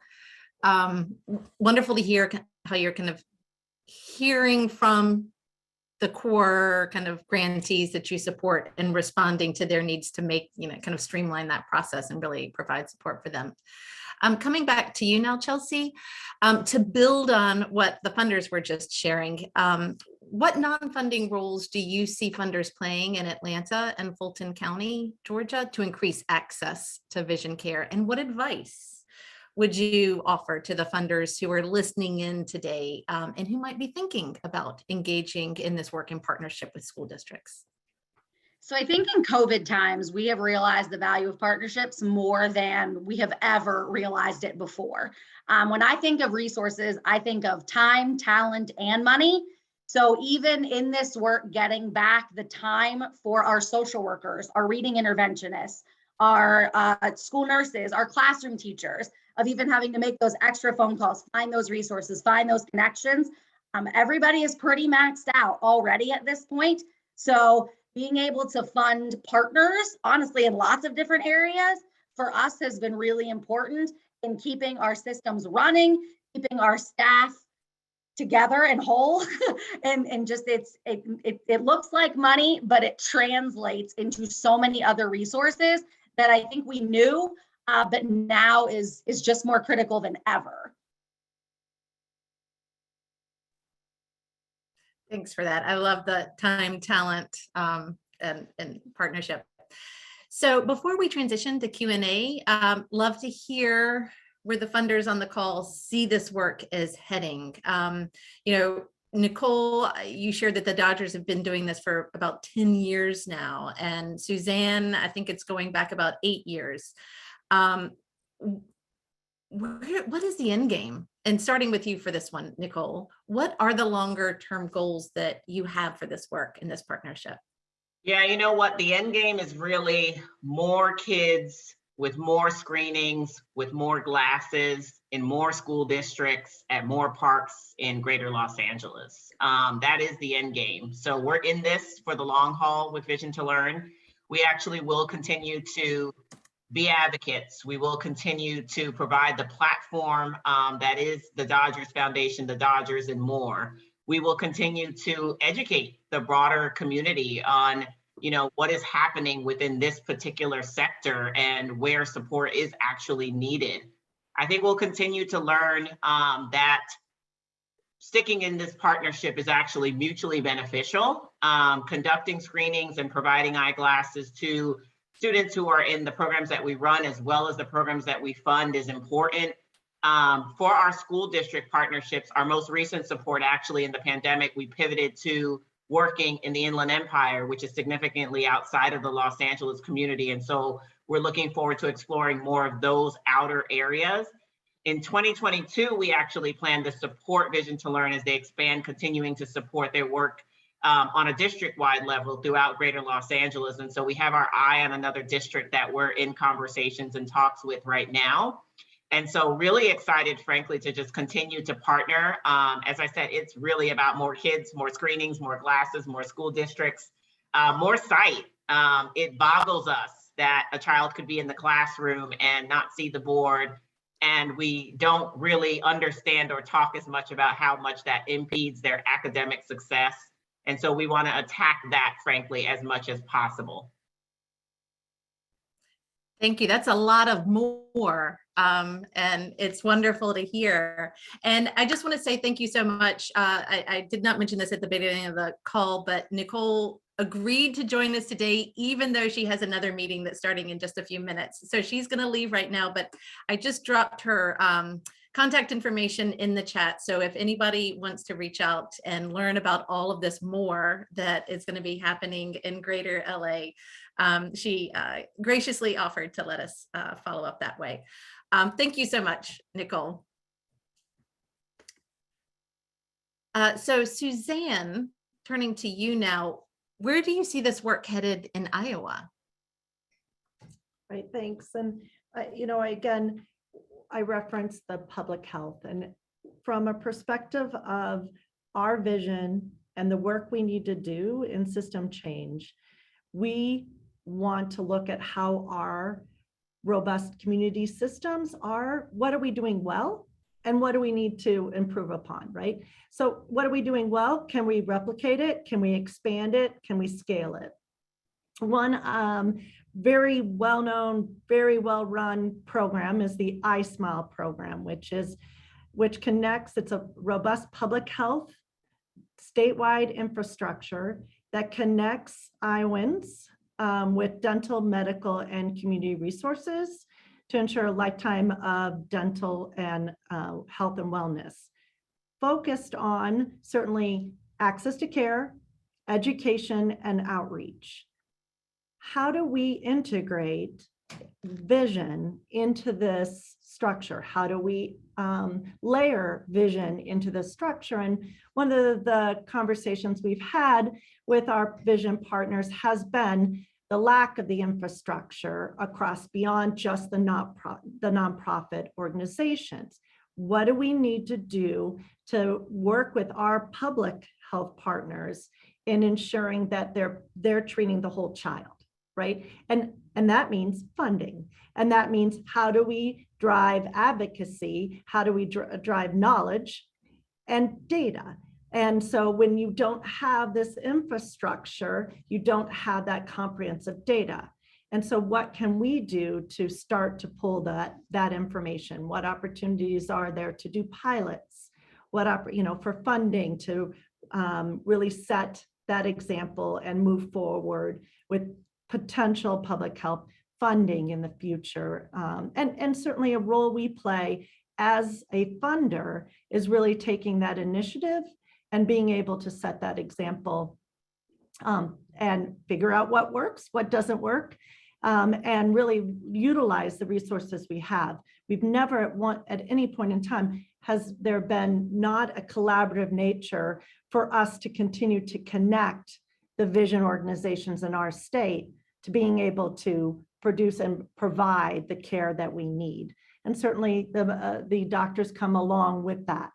Wonderful to hear how you're kind of hearing from the core kind of grantees that you support and responding to their needs to make, kind of streamline that process and really provide support for them. Coming back to you now, Chelsea, to build on what the funders were just sharing, what non-funding roles do you see funders playing in Atlanta and Fulton County, Georgia, to increase access to vision care? And what advice would you offer to the funders who are listening in today and who might be thinking about engaging in this work in partnership with school districts? So I think in COVID times, we have realized the value of partnerships more than we have ever realized it before. When I think of resources, I think of time, talent, and money. So even in this work, getting back the time for our social workers, our reading interventionists, our school nurses, our classroom teachers, of even having to make those extra phone calls, find those resources, find those connections. Everybody is pretty maxed out already at this point. So being able to fund partners, honestly, in lots of different areas, for us has been really important in keeping our systems running, keeping our staff together and whole. and just it looks like money, but it translates into so many other resources that I think we knew, but now is just more critical than ever. Thanks for that. I love the time, talent, and partnership. So before we transition to Q&A, love to hear where the funders on the call see this work as heading. Nicole, you shared that the Dodgers have been doing this for about 10 years now. And Suzanne, I think it's going back about 8 years. What is the end game? And starting with you for this one, Nicole, what are the longer term goals that you have for this work in this partnership? Yeah, you know what? The end game is really more kids with more screenings, with more glasses in more school districts at more parks in greater Los Angeles. That is the end game. So we're in this for the long haul with Vision to Learn. We actually will continue to be advocates. We will continue to provide the platform that is the Dodgers Foundation, the Dodgers, and more. We will continue to educate the broader community on, what is happening within this particular sector and where support is actually needed. I think we'll continue to learn that sticking in this partnership is actually mutually beneficial. Conducting screenings and providing eyeglasses to students who are in the programs that we run, as well as the programs that we fund, is important. For our school district partnerships, our most recent support, actually in the pandemic, we pivoted to working in the Inland Empire, which is significantly outside of the Los Angeles community. And so we're looking forward to exploring more of those outer areas. In 2022, we actually plan to support Vision to Learn as they expand, continuing to support their work on a district-wide level throughout greater Los Angeles. And so we have our eye on another district that we're in conversations and talks with right now. And so really excited, frankly, to just continue to partner. As I said, it's really about more kids, more screenings, more glasses, more school districts, more sight. It boggles us that a child could be in the classroom and not see the board. And we don't really understand or talk as much about how much that impedes their academic success. And so we want to attack that, frankly, as much as possible. Thank you. That's a lot of more. And it's wonderful to hear. And I just want to say thank you so much. I did not mention this at the beginning of the call, but Nicole agreed to join us today, even though she has another meeting that's starting in just a few minutes. So she's going to leave right now, but I just dropped her contact information in the chat. So if anybody wants to reach out and learn about all of this more that is going to be happening in greater LA, she graciously offered to let us follow up that way. Thank you so much, Nicole. So Suzanne, turning to you now, where do you see this work headed in Iowa? Right, thanks. And, again, I referenced the public health, and from a perspective of our vision and the work we need to do in system change, we want to look at how our robust community systems are, what are we doing well, and what do we need to improve upon, right? So what are we doing well? Can we replicate it? Can we expand it? Can we scale it? One very well-known, very well-run program is the iSmile program, which connects, it's a robust public health statewide infrastructure that connects Iowans with dental, medical, and community resources to ensure a lifetime of dental and health and wellness, focused on certainly access to care, education, and outreach. How do we integrate vision into this structure? How do we layer vision into the structure? And one of the conversations we've had with our vision partners has been the lack of the infrastructure across beyond just the nonprofit organizations. What do we need to do to work with our public health partners in ensuring that they're treating the whole child, right? And that means funding. And that means, how do we drive advocacy? How do we drive knowledge and data? And so when you don't have this infrastructure, you don't have that comprehensive data. And so what can we do to start to pull that information? What opportunities are there to do pilots? For funding to really set that example and move forward with potential public health funding in the future. And certainly a role we play as a funder is really taking that initiative and being able to set that example and figure out what works, what doesn't work, and really utilize the resources we have. We've never at any point in time has there been not a collaborative nature for us to continue to connect the vision organizations in our state to being able to produce and provide the care that we need. And certainly the doctors come along with that.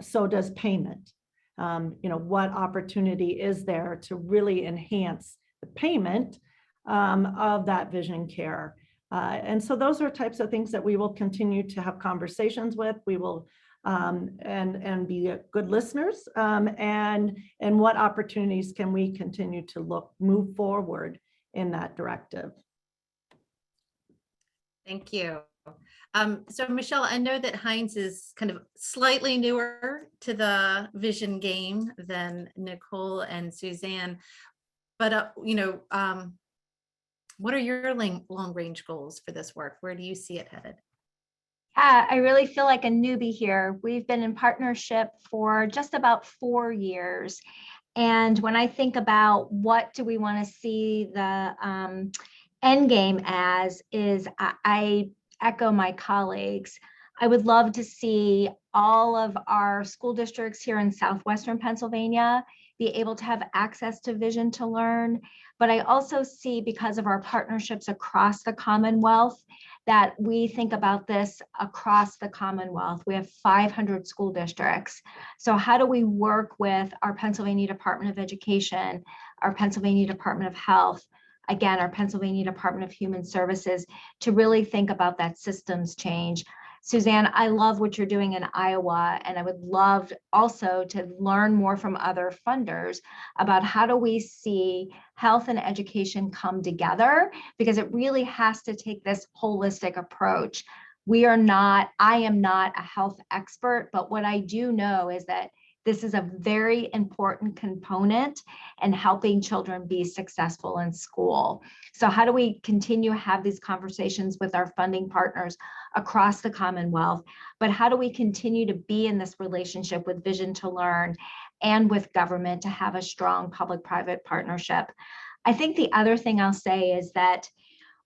So does payment. What opportunity is there to really enhance the payment of that vision care? And so those are types of things that we will continue to have conversations with. We will and be good listeners, and what opportunities can we continue to move forward in that directive. Thank you. So Michelle, I know that Hines is kind of slightly newer to the vision game than Nicole and Suzanne, but what are your long range goals for this work? Where do you see it headed? Yeah, I really feel like a newbie here. We've been in partnership for just about 4 years. And when I think about what do we want to see the end game as, is I echo my colleagues. I would love to see all of our school districts here in Southwestern Pennsylvania be able to have access to Vision to Learn. But I also see, because of our partnerships across the Commonwealth, that we think about this across the Commonwealth. We have 500 school districts. So how do we work with our Pennsylvania Department of Education, our Pennsylvania Department of Health, again, our Pennsylvania Department of Human Services, to really think about that systems change? Suzanne, I love what you're doing in Iowa, and I would love also to learn more from other funders about how do we see health and education come together, because it really has to take this holistic approach. I am not a health expert, but what I do know is that this is a very important component in helping children be successful in school. So how do we continue to have these conversations with our funding partners across the Commonwealth? But how do we continue to be in this relationship with Vision to Learn and with government to have a strong public-private partnership? I think the other thing I'll say is that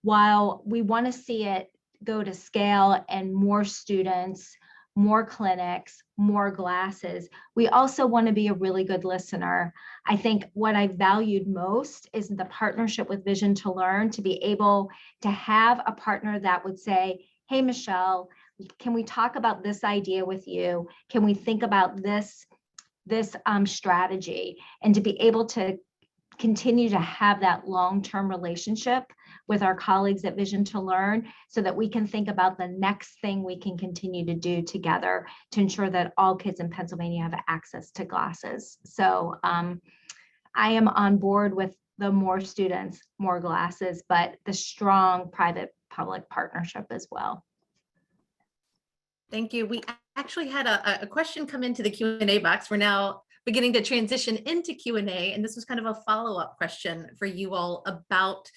while we want to see it go to scale and more students, more clinics, more glasses, we also want to be a really good listener. I think what I valued most is the partnership with Vision to Learn, to be able to have a partner that would say, hey, Michelle, can we talk about this idea with you? Can we think about this this strategy and to be able to continue to have that long-term relationship with our colleagues at Vision to Learn so that we can think about the next thing we can continue to do together to ensure that all kids in Pennsylvania have access to glasses. So I am on board with the more students, more glasses, but the strong private-public partnership as well. Thank you. We actually had a question come into the Q&A box. We're now beginning to transition into Q&A, and this was kind of a follow-up question for you all about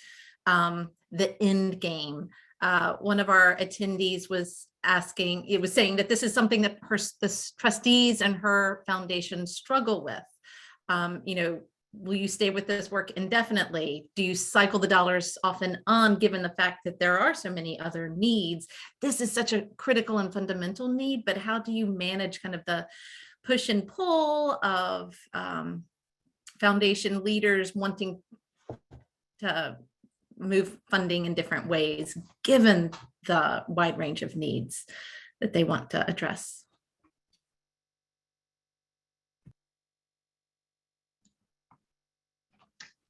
the end game. One of our attendees was asking, it was saying that this is something that the trustees and her foundation struggle with. You know, will you stay with this work indefinitely? Do you cycle the dollars off and on, given the fact that there are so many other needs? This is such a critical and fundamental need, but how do you manage kind of the push and pull of foundation leaders wanting to move funding in different ways, given the wide range of needs that they want to address?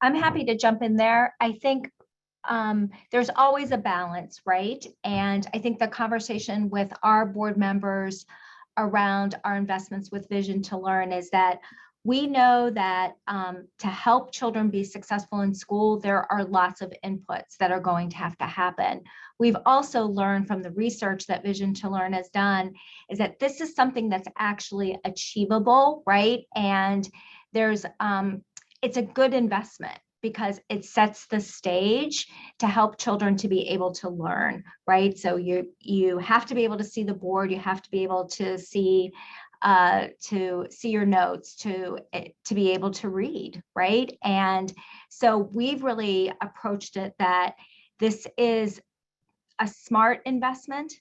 I'm happy to jump in there. I think there's always a balance, right? And I think the conversation with our board members around our investments with Vision to Learn is that we know that to help children be successful in school, there are lots of inputs that are going to have to happen. We've also learned from the research that Vision to Learn has done is that this is something that's actually achievable, right? And there's it's a good investment because it sets the stage to help children to be able to learn, right? So you have to be able to see the board, you have to be able to see your notes, to be able to read, right? And so we've really approached it that this is a smart investment.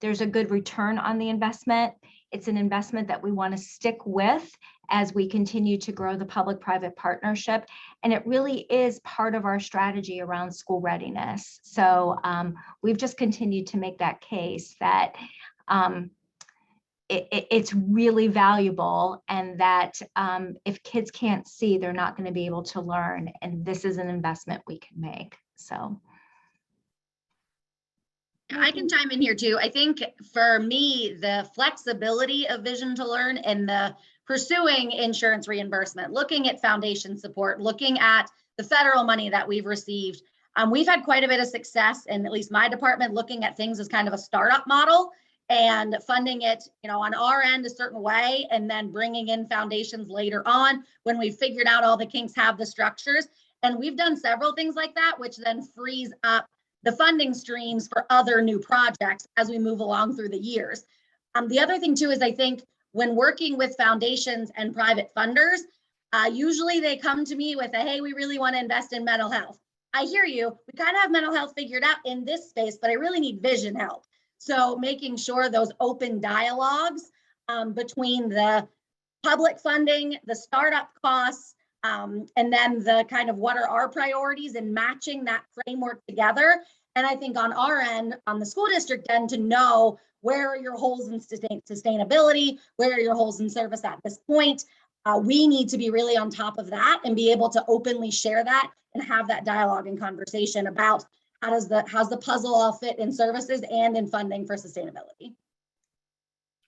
There's a good return on the investment. It's an investment that we want to stick with as we continue to grow the public-private partnership. And it really is part of our strategy around school readiness. So we've just continued to make that case that it's really valuable, and that if kids can't see, they're not going to be able to learn. And this is an investment we can make. So. I can chime in here too. I think for me, the flexibility of Vision to Learn and the pursuing insurance reimbursement, looking at foundation support, looking at the federal money that we've received, we've had quite a bit of success in at least my department looking at things as kind of a startup model and funding it, you know, on our end a certain way, and then bringing in foundations later on when we've figured out all the kinks, have the structures. And we've done several things like that, which then frees up the funding streams for other new projects as we move along through the years. The other thing too is I think when working with foundations and private funders, usually they come to me with a, hey, we really want to invest in mental health. I hear you, we kind of have mental health figured out in this space, but I really need vision help. So making sure those open dialogues between the public funding, the startup costs, and then the kind of what are our priorities and matching that framework together. And I think on our end, on the school district end, to know where are your holes in sustainability, where are your holes in service at this point. We need to be really on top of that and be able to openly share that and have that dialogue and conversation about how's the puzzle all fit in services and in funding for sustainability.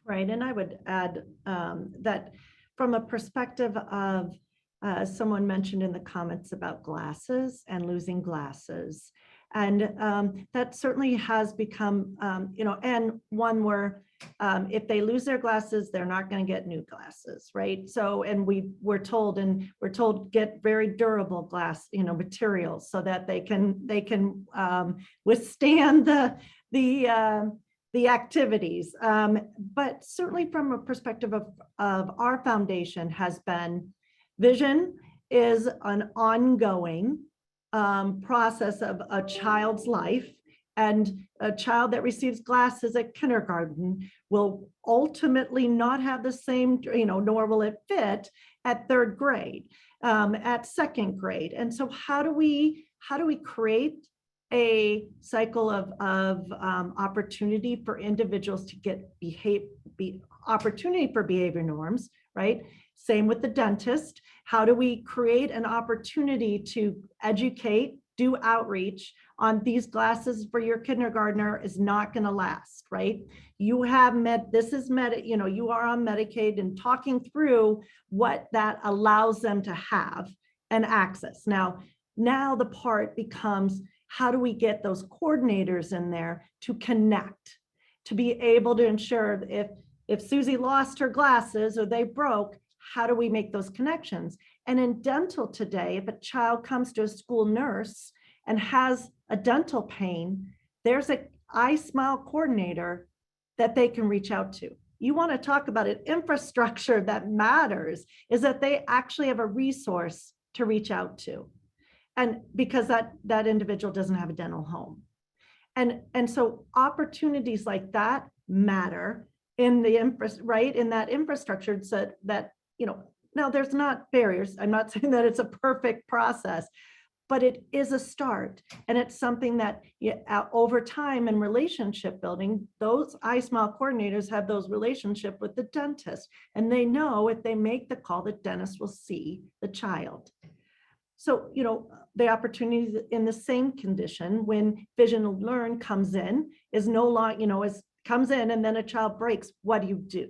Right, and I would add that from a perspective of someone mentioned in the comments about glasses and losing glasses. And that certainly has become, you know, and one where if they lose their glasses, they're not going to get new glasses, right? So, and we're told get very durable glass, you know, materials so that they can withstand the activities. But certainly from a perspective of our foundation has been, vision is an ongoing process of a child's life, and a child that receives glasses at kindergarten will ultimately not have the same, you know, nor will it fit at third grade, at second grade. And so how do we create a cycle of opportunity for individuals to get opportunity for behavior norms, right? Same with the dentist. How do we create an opportunity to educate, do outreach on these glasses for your kindergartner is not going to last, right? You have you are on Medicaid, and talking through what that allows them to have and access. Now the part becomes, how do we get those coordinators in there to connect, to be able to ensure if Susie lost her glasses or they broke, how do we make those connections? And in dental today, if a child comes to a school nurse and has a dental pain, there's an iSmile coordinator that they can reach out to. You want to talk about an infrastructure that matters, is that they actually have a resource to reach out to. And because that individual doesn't have a dental home. And so opportunities like that matter in the in that infrastructure, so that, now there's not barriers. I'm not saying that it's a perfect process, but it is a start. And it's something that over time and relationship building, those iSmile coordinators have those relationship with the dentist, and they know if they make the call, the dentist will see the child. So, the opportunities in the same condition when Vision to Learn comes in is no longer, comes in and then a child breaks, what do you do?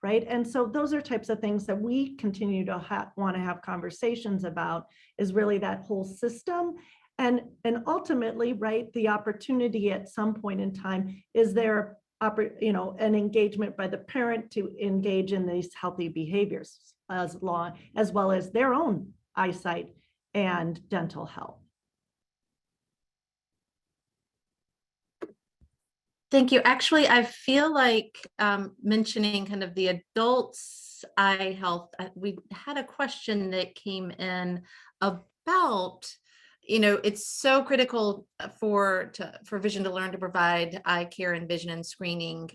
Right. And so those are types of things that we continue to want to have conversations about, is really that whole system. And ultimately, right, the opportunity at some point in time, is there, an engagement by the parent to engage in these healthy behaviors as well as their own eyesight and dental health. Thank you. Actually, I feel like mentioning kind of the adults' eye health, we had a question that came in about, it's so critical for Vision to Learn to provide eye care and vision and screening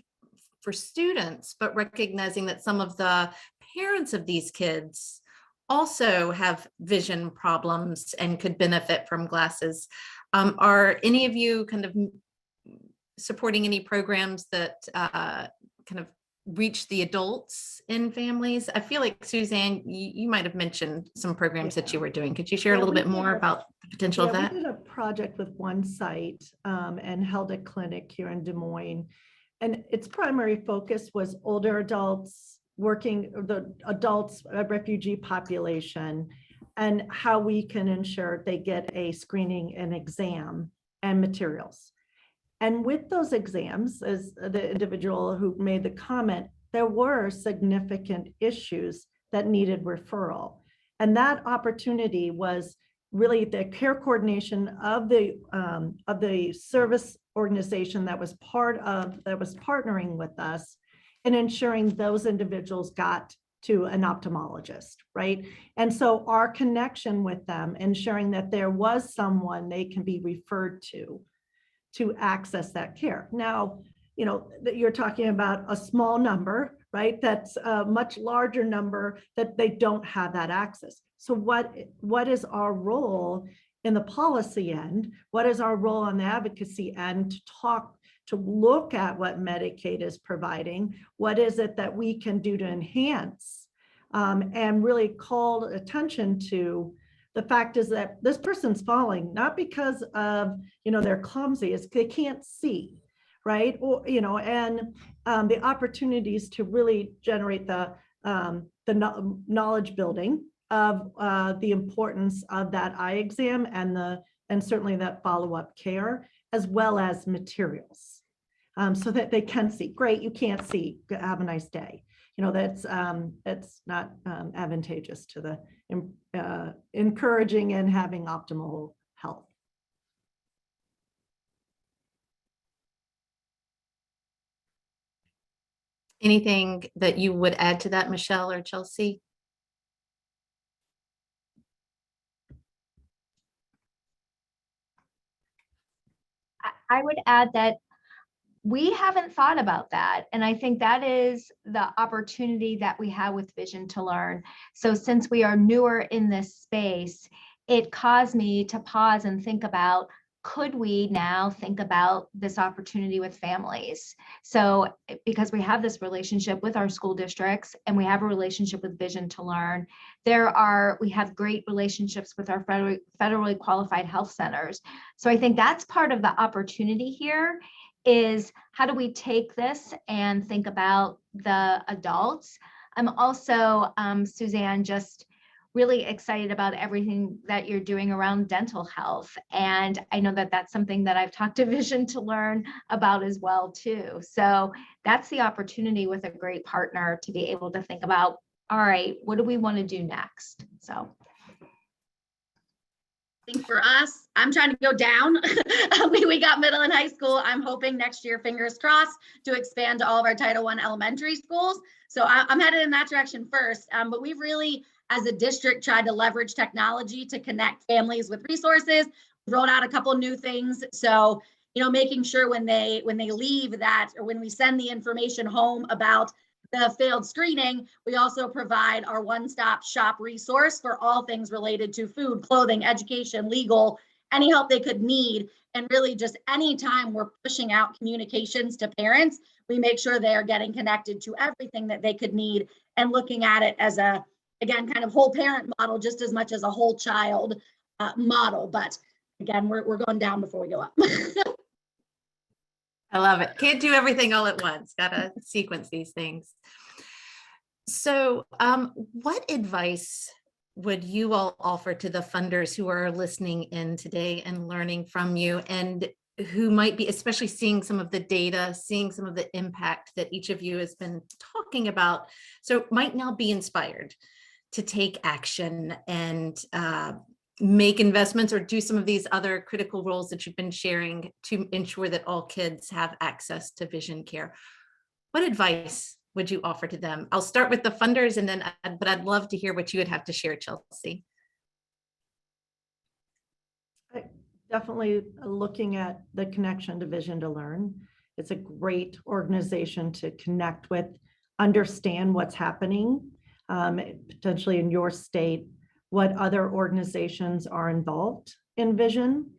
for students, but recognizing that some of the parents of these kids also have vision problems and could benefit from glasses. Are any of you kind of supporting any programs that kind of reach the adults in families? I feel like, Suzanne, you might have mentioned some programs that you were doing. Could you share a little bit more about the potential of that? We did a project with one site and held a clinic here in Des Moines. And its primary focus was older adults, the adults, refugee population, and how we can ensure they get a screening and exam and materials. And with those exams, as the individual who made the comment, there were significant issues that needed referral. And that opportunity was really the care coordination of the service organization that was partnering with us and ensuring those individuals got to an ophthalmologist, right? And so our connection with them, ensuring that there was someone they can be referred to access that care. Now, you're talking about a small number, right? That's a much larger number that they don't have that access. So what is our role in the policy end? What is our role on the advocacy end to look at what Medicaid is providing? What is it that we can do to enhance and really call attention to? The fact is that this person's falling, not because of, they're clumsy, it's they can't see, right? Or, and the opportunities to really generate the knowledge building of the importance of that eye exam and certainly that follow-up care, as well as materials, so that they can see. Great, you can't see, have a nice day. That's not advantageous to the encouraging and having optimal health. Anything that you would add to that, Michelle or Chelsea? I would add that we haven't thought about that. And I think that is the opportunity that we have with Vision to Learn. So since we are newer in this space, it caused me to pause and think about could we now think about this opportunity with families? So because we have this relationship with our school districts and we have a relationship with Vision to Learn, we have great relationships with our federally qualified health centers. So I think that's part of the opportunity here is how do we take this and think about the adults? I'm also, Suzanne, just really excited about everything that you're doing around dental health. And I know that that's something that I've talked to Vision to Learn about as well too. So that's the opportunity with a great partner to be able to think about, all right, what do we want to do next? So I think for us, I'm trying to go down. We got middle and high school. I'm hoping next year, fingers crossed, to expand to all of our Title I elementary schools. So I'm headed in that direction first. But we've really, as a district, tried to leverage technology to connect families with resources. We rolled out a couple new things. So, making sure when they leave that, or when we send the information home about the failed screening, we also provide our one-stop shop resource for all things related to food, clothing, education, legal, any help they could need. And really just anytime we're pushing out communications to parents, we make sure they're getting connected to everything that they could need and looking at it as a, again, kind of whole parent model, just as much as a whole child model. But again, we're going down before we go up. I love it. Can't do everything all at once. Gotta sequence these things. So what advice would you all offer to the funders who are listening in today and learning from you, and who might be especially seeing some of the data, seeing some of the impact that each of you has been talking about, so might now be inspired to take action and make investments or do some of these other critical roles that you've been sharing to ensure that all kids have access to vision care? What advice would you offer to them? I'll start with the funders, and then, but I'd love to hear what you would have to share, Chelsea. Definitely looking at the connection to Vision to Learn. It's a great organization to connect with, understand what's happening, potentially in your state, what other organizations are involved in Vision.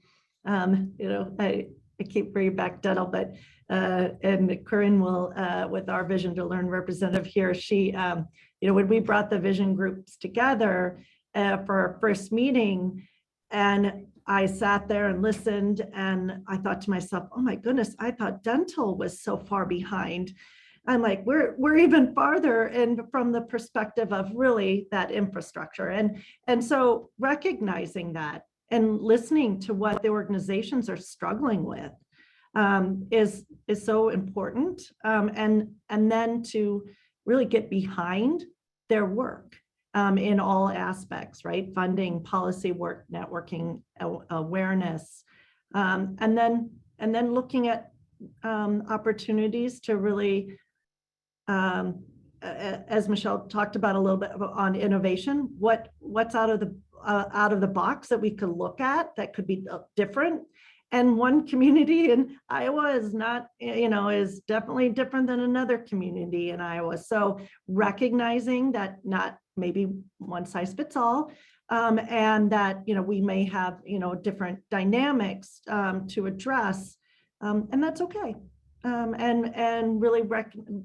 I keep bringing back dental, but and Corinne will, with our Vision to Learn representative here, she, when we brought the vision groups together for our first meeting, and I sat there and listened, and I thought to myself, oh my goodness, I thought dental was so far behind. I'm like, we're even farther, and from the perspective of really that infrastructure. And so recognizing that and listening to what the organizations are struggling with is so important. And then to really get behind their work in all aspects, right? Funding, policy work, networking, awareness, and then looking at opportunities to really, as Michelle talked about a little bit on innovation, what's out of the box that we could look at that could be different. And one community in Iowa is not, is definitely different than another community in Iowa. So recognizing that not maybe one size fits all, and that, we may have, different dynamics to address, and that's okay. And really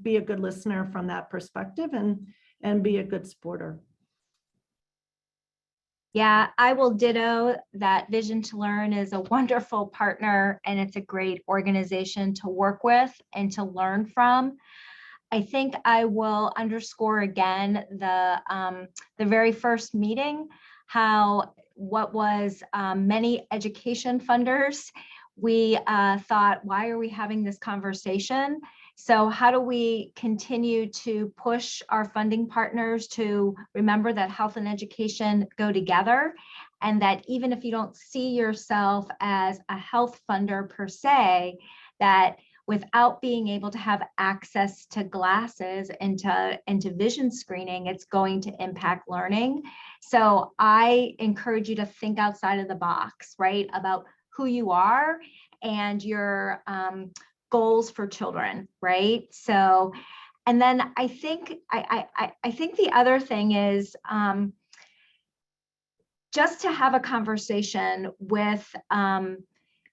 be a good listener from that perspective, and be a good supporter. Yeah, I will ditto that. Vision to Learn is a wonderful partner, and it's a great organization to work with and to learn from. I think I will underscore again the very first meeting, how what was many education funders, we thought, why are we having this conversation? So how do we continue to push our funding partners to remember that health and education go together, and that even if you don't see yourself as a health funder per se, that without being able to have access to glasses and to vision screening, it's going to impact learning. So I encourage you to think outside of the box, right? About who you are and your goals for children, right? So, and then I think I think the other thing is just to have a conversation with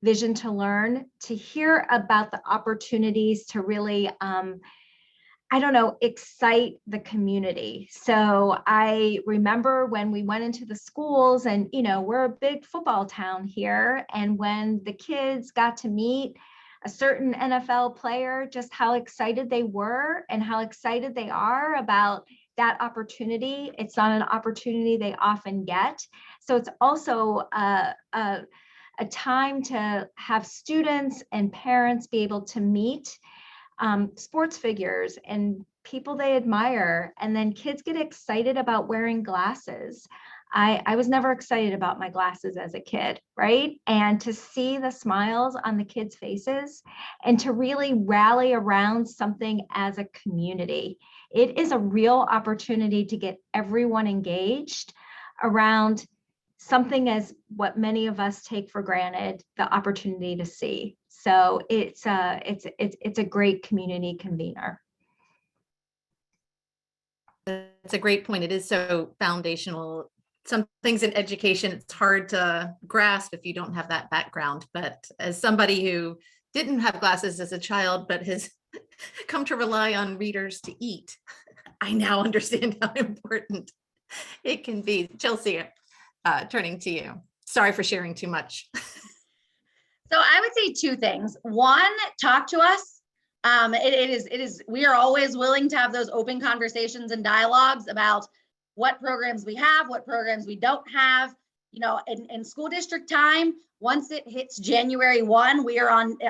Vision to Learn, to hear about the opportunities to really, I don't know, excite the community. So I remember when we went into the schools, and, you know, we're a big football town here. And when the kids got to meet a certain NFL player, just how excited they were and how excited they are about that opportunity. It's not an opportunity they often get. So it's also a time to have students and parents be able to meet sports figures and people they admire. And then kids get excited about wearing glasses. I was never excited about my glasses as a kid, right? And to see the smiles on the kids' faces and to really rally around something as a community. It is a real opportunity to get everyone engaged around something as what many of us take for granted, the opportunity to see. So it's a great community convener. That's a great point. It is so foundational. Some things in education, it's hard to grasp if you don't have that background. But as somebody who didn't have glasses as a child, but has come to rely on readers to eat, I now understand how important it can be. Chelsea, turning to you. Sorry for sharing too much. So I would say two things. One, talk to us. We are always willing to have those open conversations and dialogues about what programs we have, what programs we don't have. You know, in school district time, once it hits January 1,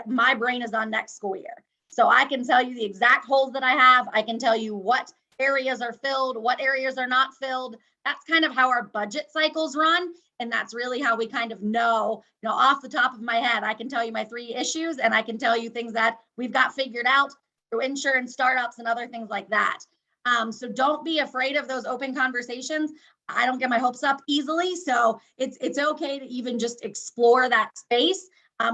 my brain is on next school year. So I can tell you the exact holes that I have. I can tell you what areas are filled, what areas are not filled. That's kind of how our budget cycles run. And that's really how we kind of know, off the top of my head, I can tell you my 3 issues, and I can tell you things that we've got figured out through insurance startups and other things like that. So don't be afraid of those open conversations. I don't get my hopes up easily. So it's okay to even just explore that space.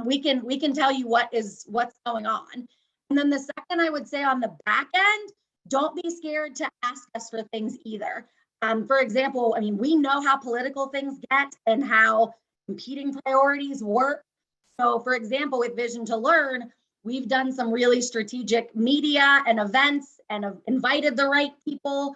We can tell you what's going on. And then the second, I would say on the back end, don't be scared to ask us for things either. For example, we know how political things get and how competing priorities work. So for example, with Vision to Learn, we've done some really strategic media and events and have invited the right people.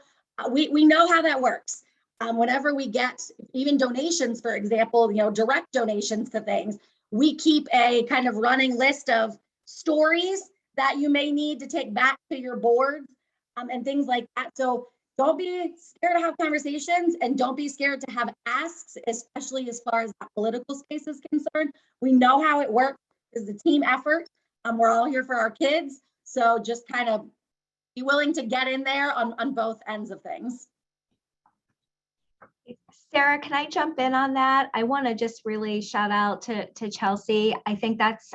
We know how that works. Whenever we get even donations, for example, direct donations to things, we keep a kind of running list of stories that you may need to take back to your boards and things like that. So don't be scared to have conversations, and don't be scared to have asks, especially as far as that political space is concerned. We know how it works. It's a team effort. We're all here for our kids. So just kind of be willing to get in there on both ends of things. Sarah, can I jump in on that? I want to just really shout out to Chelsea. I think that's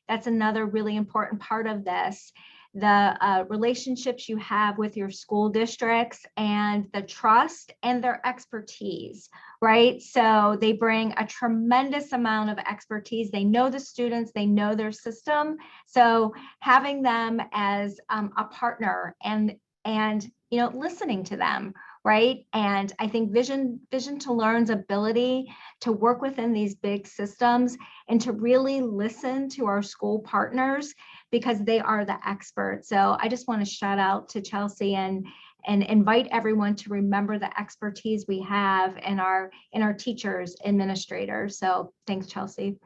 another really important part of this. The relationships you have with your school districts and the trust and their expertise, right? So they bring a tremendous amount of expertise. They know the students, they know their system. So having them as a partner and listening to them, right? And I think Vision to Learn's ability to work within these big systems and to really listen to our school partners, because they are the experts. So I just want to shout out to Chelsea and invite everyone to remember the expertise we have in our teachers, administrators. So thanks, Chelsea.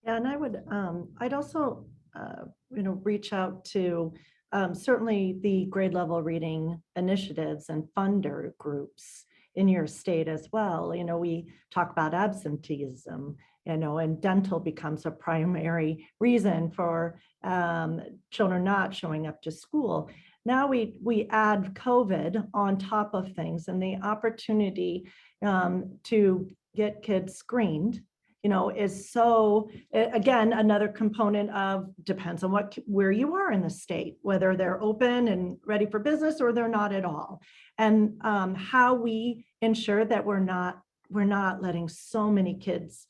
Yeah, and I'd also, reach out to certainly the grade level reading initiatives and funder groups in your state as well. We talk about absenteeism, and dental becomes a primary reason for children not showing up to school. Now we add COVID on top of things, and the opportunity to get kids screened, is so, again, another component of depends on where you are in the state, whether they're open and ready for business or they're not at all. And how we ensure that we're not letting so many kids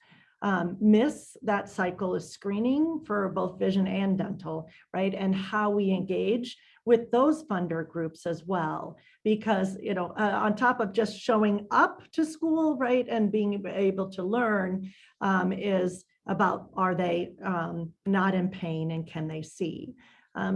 miss that cycle of screening for both vision and dental, right? And how we engage with those funder groups as well, because, on top of just showing up to school, right, and being able to learn, is about, are they not in pain and can they see?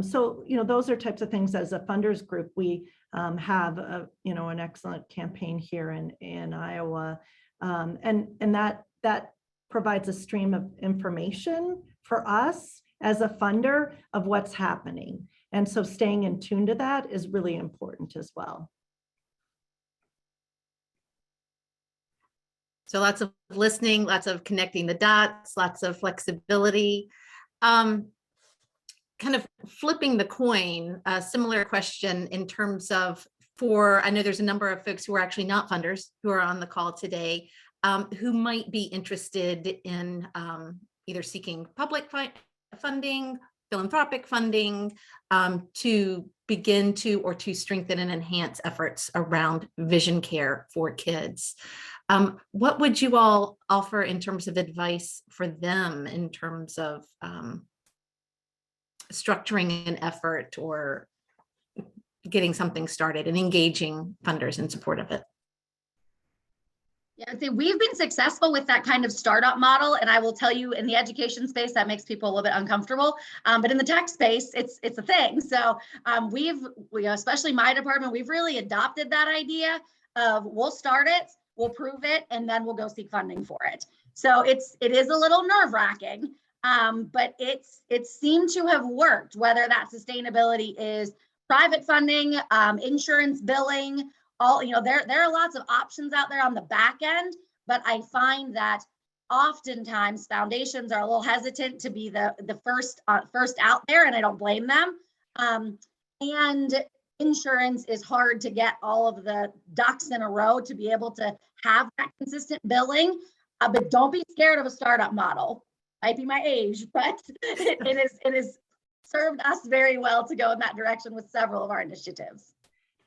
So, those are types of things. As a funders group, we have an excellent campaign here in Iowa, and that provides a stream of information for us as a funder of what's happening. And so staying in tune to that is really important as well. So lots of listening, lots of connecting the dots, lots of flexibility. Kind of flipping the coin, a similar question in terms of, I know there's a number of folks who are actually not funders who are on the call today, who might be interested in either seeking public funding, philanthropic funding, to begin to strengthen and enhance efforts around vision care for kids. What would you all offer in terms of advice for them in terms of structuring an effort or getting something started and engaging funders in support of it? Yeah, I'd say we've been successful with that kind of startup model. And I will tell you, in the education space, that makes people a little bit uncomfortable. But in the tech space, it's a thing. So we, especially my department, we've really adopted that idea of, we'll start it, we'll prove it, and then we'll go seek funding for it. So it is a little nerve-wracking, but it seemed to have worked, whether that sustainability is private funding, insurance billing, there are lots of options out there on the back end, but I find that oftentimes foundations are a little hesitant to be the first out there, and I don't blame them. And insurance is hard to get all of the ducks in a row to be able to have that consistent billing. But don't be scared of a startup model. Might be my age, but it has served us very well to go in that direction with several of our initiatives.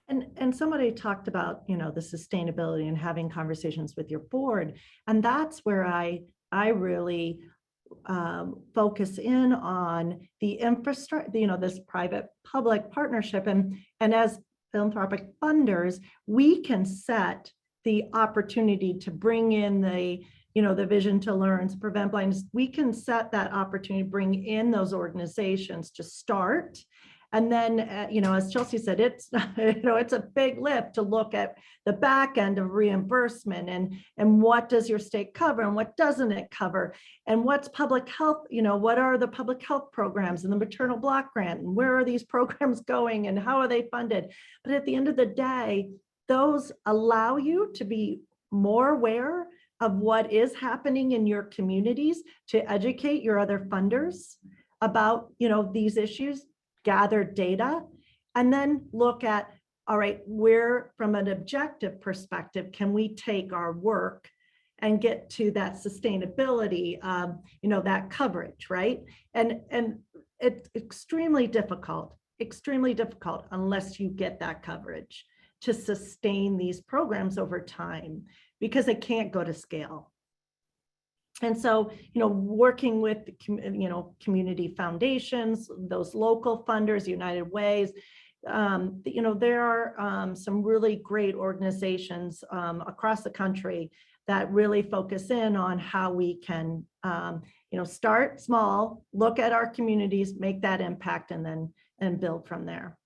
And somebody talked about, the sustainability and having conversations with your board. And that's where I really focus in on the infrastructure, this private-public partnership. And as philanthropic funders, we can set the opportunity to bring in the Vision to Learn, to prevent blindness. We can set that opportunity, bring in those organizations to start. And then, as Chelsea said, it's a big lift to look at the back end of reimbursement and what does your state cover and what doesn't it cover, and what's public health, what are the public health programs and the maternal block grant, and where are these programs going and how are they funded? But at the end of the day, those allow you to be more aware of what is happening in your communities, to educate your other funders about, these issues, gather data, and then look at, all right, where from an objective perspective can we take our work and get to that sustainability, that coverage, right? And it's extremely difficult unless you get that coverage to sustain these programs over time, because it can't go to scale. And so, working with, community foundations, those local funders, United Ways, there are some really great organizations across the country that really focus in on how we can, start small, look at our communities, make that impact, and build from there.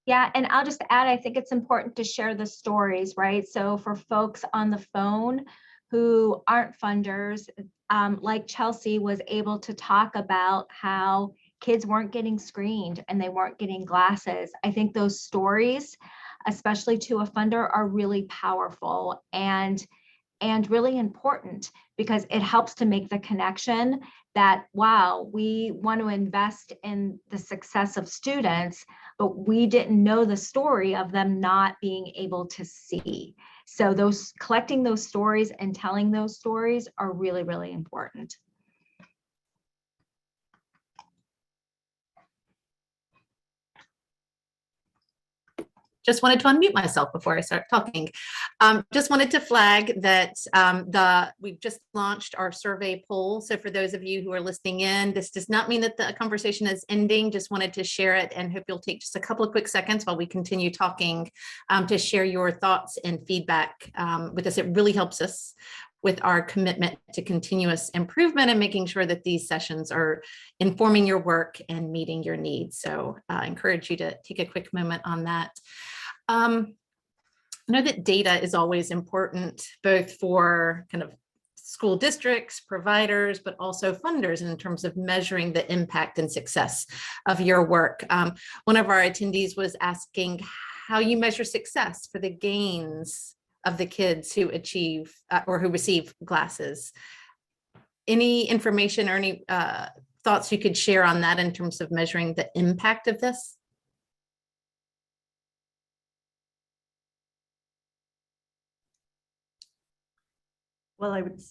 Yeah, and I'll just add, I think it's important to share the stories, right? So for folks on the phone who aren't funders, like Chelsea was able to talk about how kids weren't getting screened and they weren't getting glasses. I think those stories, especially to a funder, are really powerful and really important, because it helps to make the connection that, wow, we want to invest in the success of students, but we didn't know the story of them not being able to see. So collecting those stories and telling those stories are really, really important. Just wanted to unmute myself before I start talking. Just wanted to flag that we've just launched our survey poll. So for those of you who are listening in, this does not mean that the conversation is ending. Just wanted to share it and hope you'll take just a couple of quick seconds while we continue talking to share your thoughts and feedback with us. It really helps us with our commitment to continuous improvement and making sure that these sessions are informing your work and meeting your needs. So I encourage you to take a quick moment on that. I know that data is always important, both for kind of school districts, providers, but also funders in terms of measuring the impact and success of your work. One of our attendees was asking how you measure success for the gains of the kids who achieve or who receive glasses. Any information or any thoughts you could share on that in terms of measuring the impact of this? Well, I would,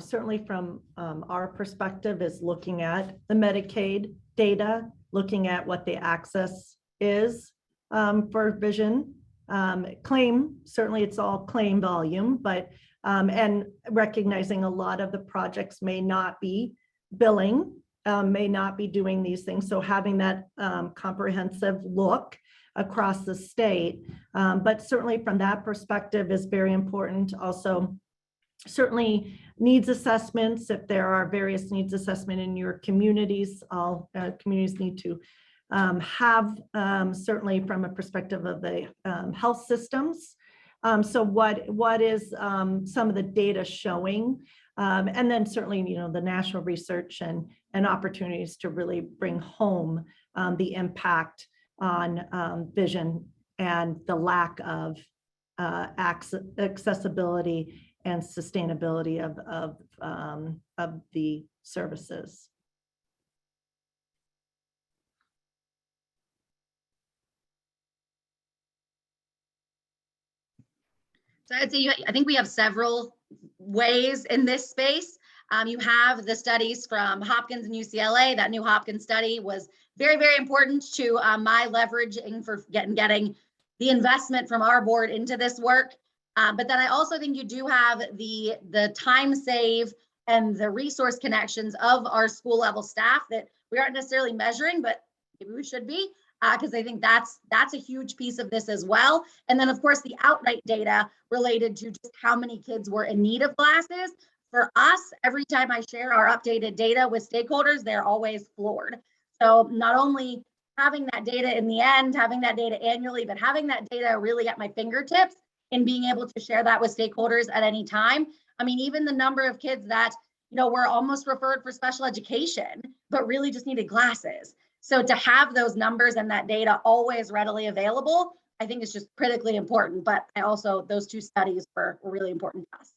certainly from our perspective is looking at the Medicaid data, looking at what the access is for vision. Claim, certainly it's all claim volume, but and recognizing a lot of the projects may not be billing, may not be doing these things. So having that comprehensive look across the state, but certainly from that perspective is very important. Also, certainly needs assessments, if there are various needs assessment in your communities, all communities need to have certainly from a perspective of the health systems. So what is some of the data showing? And then certainly, the national research and opportunities to really bring home the impact on vision and the lack of accessibility and sustainability of the services. So I'd say I think we have several ways in this space. You have the studies from Hopkins and UCLA. That new Hopkins study was very, very important to my leveraging for getting the investment from our board into this work. But then I also think you do have the time save and the resource connections of our school level staff that we aren't necessarily measuring, but maybe we should be, because I think that's a huge piece of this as well. And then of course the outright data related to just how many kids were in need of glasses. For us, every time I share our updated data with stakeholders, they're always floored. So not only having that data in the end, having that data annually, but having that data really at my fingertips and being able to share that with stakeholders at any time. I mean, even the number of kids that, were almost referred for special education, but really just needed glasses. So to have those numbers and that data always readily available, I think is just critically important. But I also, those two studies were really important to us.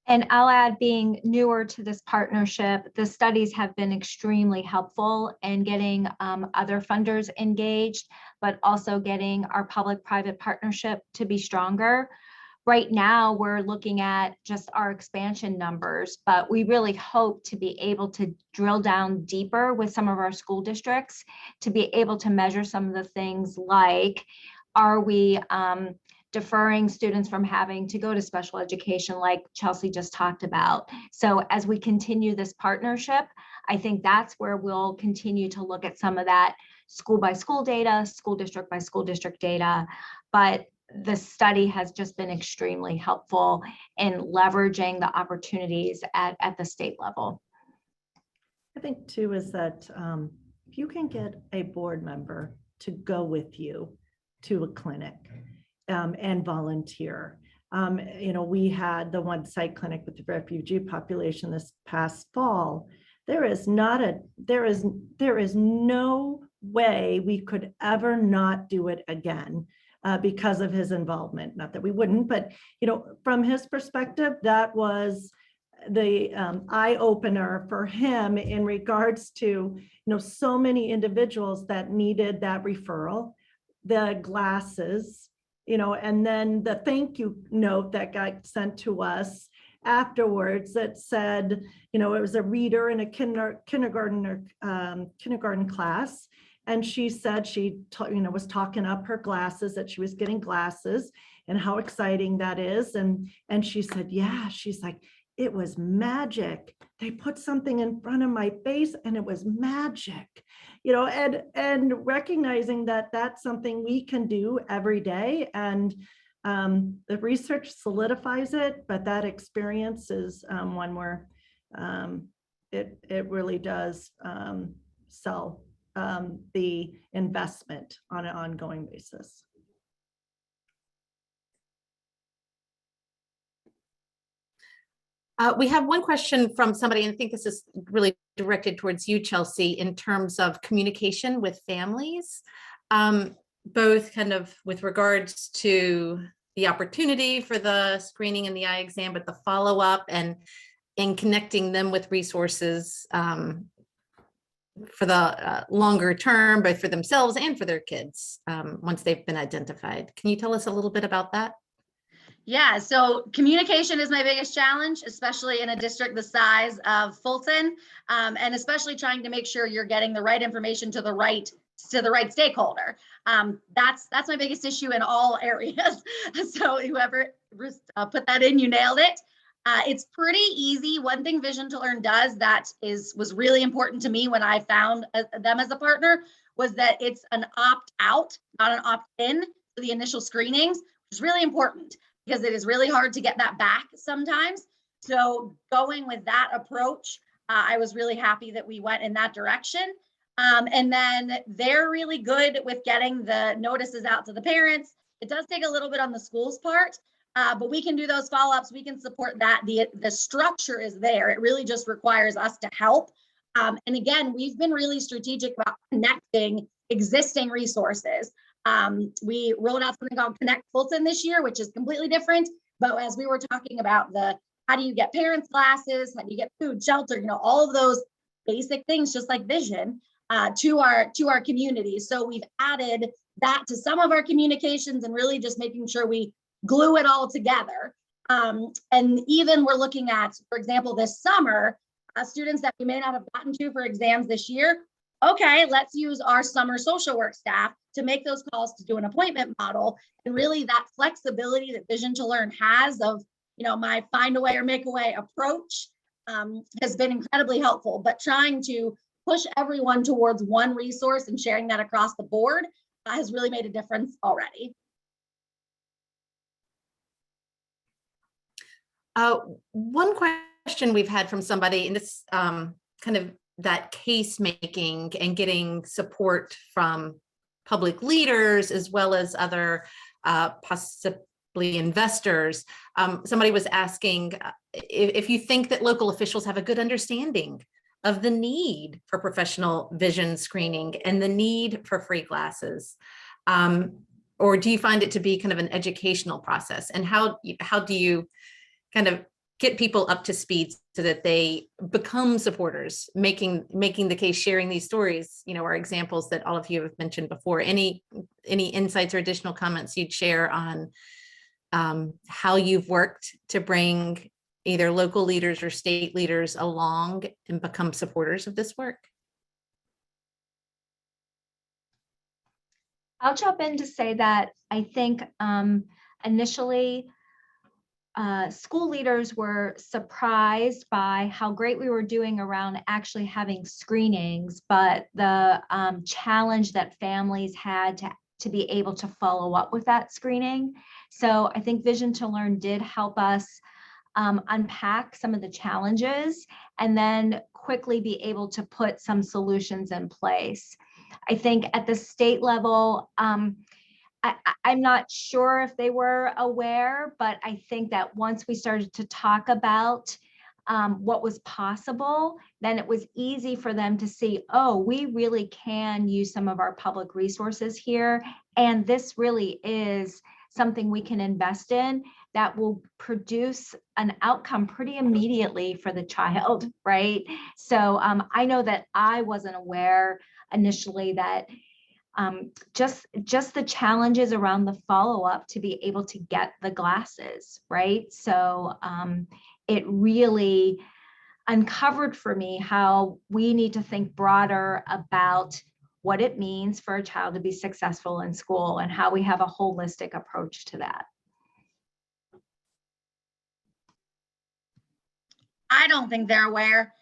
And I'll add, being newer to this partnership, the studies have been extremely helpful in getting other funders engaged, but also getting our public-private partnership to be stronger. Right now, we're looking at just our expansion numbers, but we really hope to be able to drill down deeper with some of our school districts to be able to measure some of the things like, are we deferring students from having to go to special education like Chelsea just talked about. So as we continue this partnership, I think that's where we'll continue to look at some of that school by school data, school district by school district data. But the study has just been extremely helpful in leveraging the opportunities at the state level. I think too is that if you can get a board member to go with you to a clinic, and volunteer. We had the one site clinic with the refugee population this past fall. There is no way we could ever not do it again because of his involvement. Not that we wouldn't, but from his perspective, that was the eye opener for him in regards to so many individuals that needed that referral, the glasses. And then the thank you note that got sent to us afterwards that said, it was a reader in a kindergarten class. And she said she was talking up her glasses, that she was getting glasses. and how exciting that is. And she said, yeah, she's like, it was magic. They put something in front of my face and it was magic, you know, and recognizing that that's something we can do every day. And the research solidifies it, but that experience is one where it really does sell the investment on an ongoing basis. We have one question from somebody, and I think this is really directed towards you, Chelsea, in terms of communication with families, both kind of with regards to the opportunity for the screening and the eye exam, but the follow-up and in connecting them with resources for the longer term, both for themselves and for their kids once they've been identified. Can you tell us a little bit about that? Yeah, so communication is my biggest challenge, especially in a district the size of Fulton, and especially trying to make sure you're getting the right information to the right stakeholder. That's my biggest issue in all areas. So whoever put that in, you nailed it. It's pretty easy. One thing Vision to Learn does that was really important to me when I found them as a partner was that it's an opt-out, not an opt-in for the initial screenings, which is really important because it is really hard to get that back sometimes. So going with that approach, I was really happy that we went in that direction. And then they're really good with getting the notices out to the parents. It does take a little bit on the school's part, but we can do those follow-ups. We can support that. The structure is there. It really just requires us to help. And again, we've been really strategic about connecting existing resources. We rolled out something called Connect Fulton this year, which is completely different. But as we were talking about how do you get parents classes, how do you get food, shelter, you know, all of those basic things, just like Vision, to our community. So we've added that to some of our communications and really just making sure we glue it all together. And even we're looking at, for example, this summer, students that we may not have gotten to for exams this year. Okay, let's use our summer social work staff to make those calls to do an appointment model. And really that flexibility that Vision to Learn has of, you know, my find a way or make a way approach has been incredibly helpful, but trying to push everyone towards one resource and sharing that across the board has really made a difference already. One question we've had from somebody, and this kind of that case making and getting support from public leaders as well as other possibly investors. Somebody was asking if you think that local officials have a good understanding of the need for professional vision screening and the need for free glasses, or do you find it to be kind of an educational process? And how do you kind of get people up to speed so that they become supporters, making the case, sharing these stories, you know, are examples that all of you have mentioned before. Any insights or additional comments you'd share on how you've worked to bring either local leaders or state leaders along and become supporters of this work? I'll jump in to say that I think initially school leaders were surprised by how great we were doing around actually having screenings, but the challenge that families had to be able to follow up with that screening. So I think Vision to Learn did help us unpack some of the challenges and then quickly be able to put some solutions in place. I think at the state level, I'm not sure if they were aware, but I think that once we started to talk about what was possible, then it was easy for them to see, oh, we really can use some of our public resources here. And this really is something we can invest in that will produce an outcome pretty immediately for the child, right? So I know that I wasn't aware initially that just the challenges around the follow-up to be able to get the glasses, right? So it really uncovered for me how we need to think broader about what it means for a child to be successful in school and how we have a holistic approach to that. I don't think they're aware.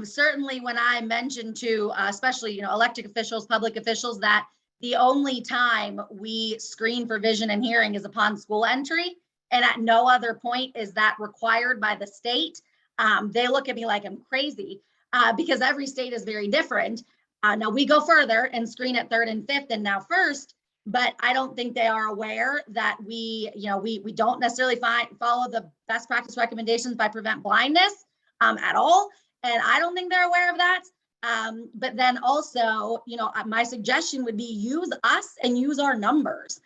Certainly when I mentioned to, especially, elected officials, public officials, that the only time we screen for vision and hearing is upon school entry, and at no other point is that required by the state. They look at me like I'm crazy because every state is very different. Now we go further and screen at third and fifth and now first, but I don't think they are aware that we don't necessarily follow the best practice recommendations by Prevent Blindness at all. And I don't think they're aware of that. But then also, my suggestion would be use us and use our numbers.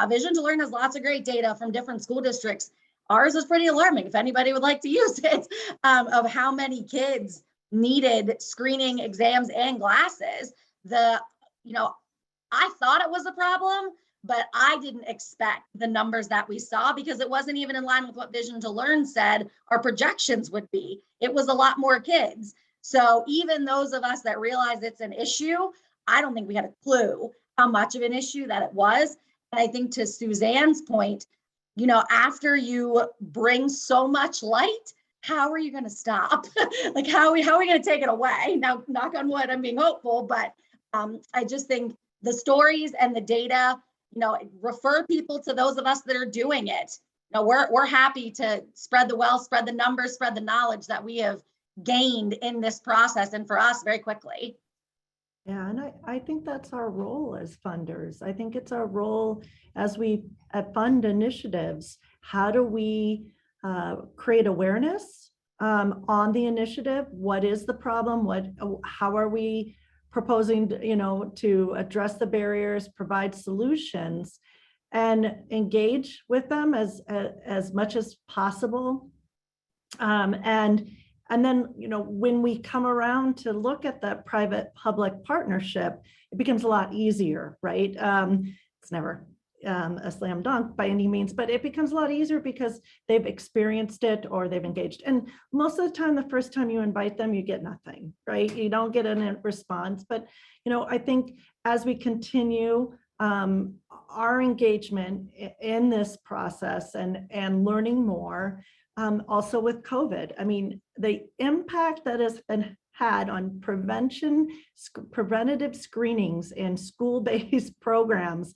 Vision to Learn has lots of great data from different school districts. Ours is pretty alarming, if anybody would like to use it, of how many kids needed screening, exams, and glasses. I thought it was a problem, but I didn't expect the numbers that we saw because it wasn't even in line with what Vision to Learn said our projections would be. It was a lot more kids. So even those of us that realize it's an issue, I don't think we had a clue how much of an issue that it was. And I think to Suzanne's point, after you bring so much light, how are you going to stop? Like, how are we going to take it away? Now, knock on wood, I'm being hopeful, but I just think the stories and the data, refer people to those of us that are doing it. We're happy to spread the wealth, spread the numbers, spread the knowledge that we have gained in this process, and for us very quickly. Yeah, and I think that's our role as funders. I think it's our role as we fund initiatives. How do we create awareness on the initiative? What is the problem? How are we proposing, to address the barriers, provide solutions, and engage with them as much as possible. And then, when we come around to look at that private-public partnership, it becomes a lot easier, right? It's never a slam dunk by any means, but it becomes a lot easier because they've experienced it or they've engaged. And most of the time, the first time you invite them, you get nothing, right? You don't get a response. But, I think as we continue our engagement in this process and learning more, also with COVID, I mean, the impact that has been had on preventative screenings and school-based programs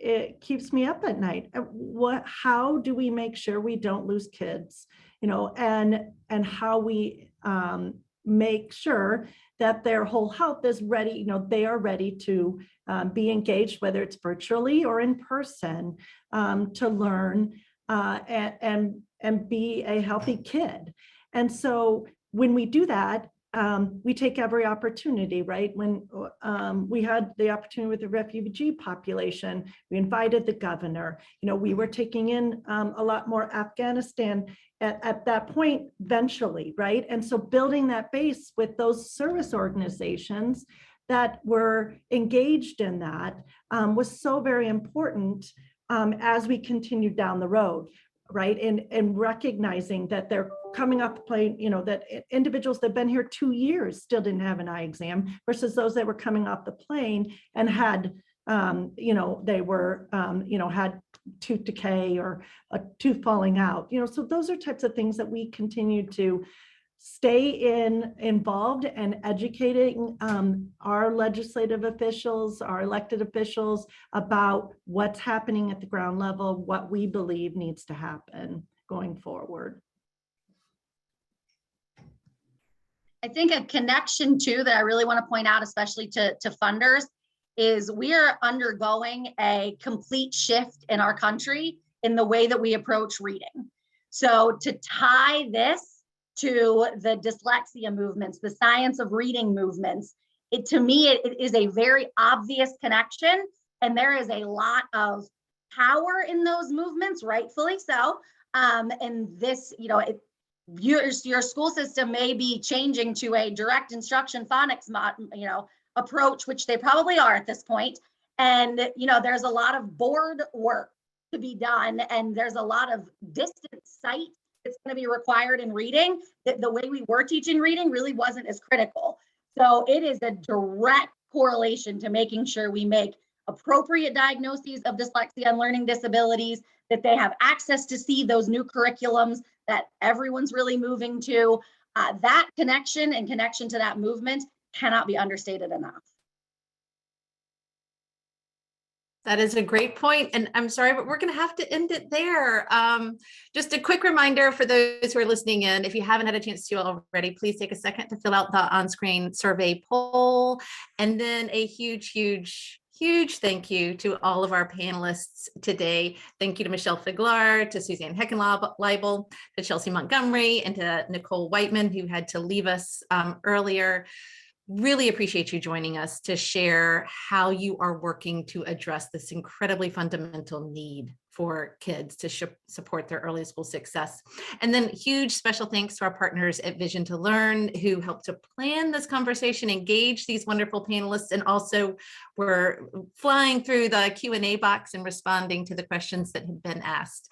it keeps me up at night. How do we make sure we don't lose kids, and how we make sure that their whole health is ready, they are ready to be engaged, whether it's virtually or in person, to learn and be a healthy kid. And so when we do that, we take every opportunity, right? When we had the opportunity with the refugee population, we invited the governor, we were taking in a lot more Afghanistan at that point eventually, right? And so building that base with those service organizations that were engaged in that was so very important as we continue down the road, right? And recognizing that they're coming off the plane, that individuals that have been here 2 years still didn't have an eye exam versus those that were coming off the plane and had, they were, had tooth decay or a tooth falling out, so those are types of things that we continue to stay involved and educating our legislative officials, our elected officials about what's happening at the ground level, what we believe needs to happen going forward. I think a connection too that I really want to point out, especially to funders, is we are undergoing a complete shift in our country in the way that we approach reading. So to tie this to the dyslexia movements, the science of reading movements, to me, it is a very obvious connection. And there is a lot of power in those movements, rightfully so. And this, your school system may be changing to a direct instruction phonics approach, which they probably are at this point. And there's a lot of board work to be done, and there's a lot of distant sight that's going to be required in reading. That the way we were teaching reading really wasn't as critical. So it is a direct correlation to making sure we make appropriate diagnoses of dyslexia and learning disabilities, that they have access to see those new curriculums that everyone's really moving to. That connection and connection to that movement cannot be understated enough. That is a great point, and I'm sorry, but we're going to have to end it there. Just a quick reminder for those who are listening in, if you haven't had a chance to already, please take a second to fill out the on-screen survey poll, and then a huge thank you to all of our panelists today. Thank you to Michelle Figlar, to Suzanne Heckenleibel, to Chelsea Montgomery, and to Nicole Whiteman, who had to leave us earlier. Really appreciate you joining us to share how you are working to address this incredibly fundamental need for kids to support their early school success. And then huge special thanks to our partners at Vision to Learn, who helped to plan this conversation, engage these wonderful panelists, and also were flying through the Q&A box and responding to the questions that had been asked.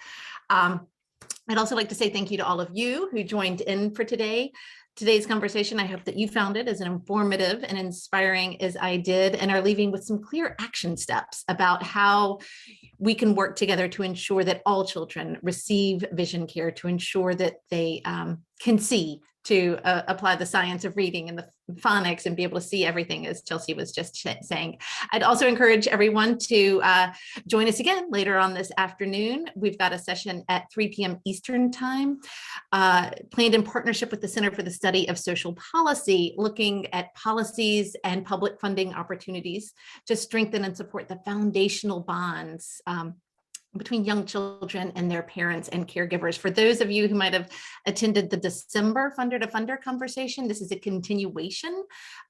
I'd also like to say thank you to all of you who joined in for today's conversation. I hope that you found it as informative and inspiring as I did, and are leaving with some clear action steps about how we can work together to ensure that all children receive vision care, to ensure that they can see, to apply the science of reading and the phonics and be able to see everything, as Chelsea was just saying. I'd also encourage everyone to join us again later on this afternoon. We've got a session at 3 p.m. Eastern time, planned in partnership with the Center for the Study of Social Policy, looking at policies and public funding opportunities to strengthen and support the foundational bonds between young children and their parents and caregivers. For those of you who might have attended the December Funder to Funder conversation, this is a continuation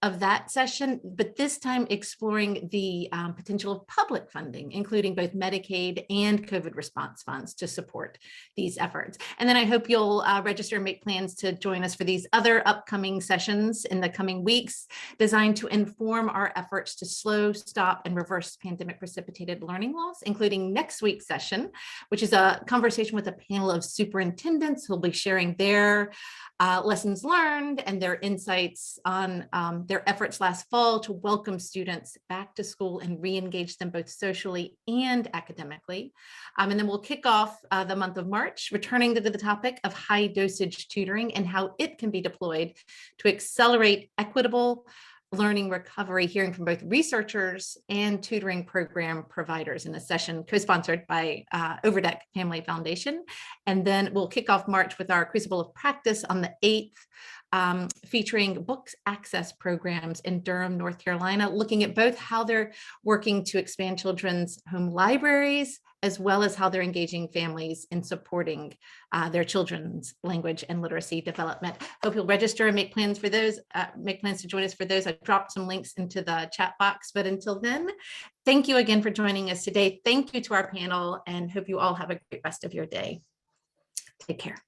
of that session, but this time exploring the potential of public funding, including both Medicaid and COVID response funds to support these efforts. And then I hope you'll register and make plans to join us for these other upcoming sessions in the coming weeks, designed to inform our efforts to slow, stop, and reverse pandemic precipitated learning loss, including next week's session, which is a conversation with a panel of superintendents who'll be sharing their lessons learned and their insights on their efforts last fall to welcome students back to school and re-engage them both socially and academically. And then we'll kick off the month of March, returning to the topic of high dosage tutoring and how it can be deployed to accelerate equitable learning recovery, hearing from both researchers and tutoring program providers in a session co-sponsored by Overdeck Family Foundation. And then we'll kick off March with our Crucible of Practice on the 8th, featuring books access programs in Durham, North Carolina, looking at both how they're working to expand children's home libraries, as well as how they're engaging families in supporting their children's language and literacy development. Hope you'll register and make plans for those, make plans to join us for those. I dropped some links into the chat box, but until then, thank you again for joining us today. Thank you to our panel, and hope you all have a great rest of your day. Take care.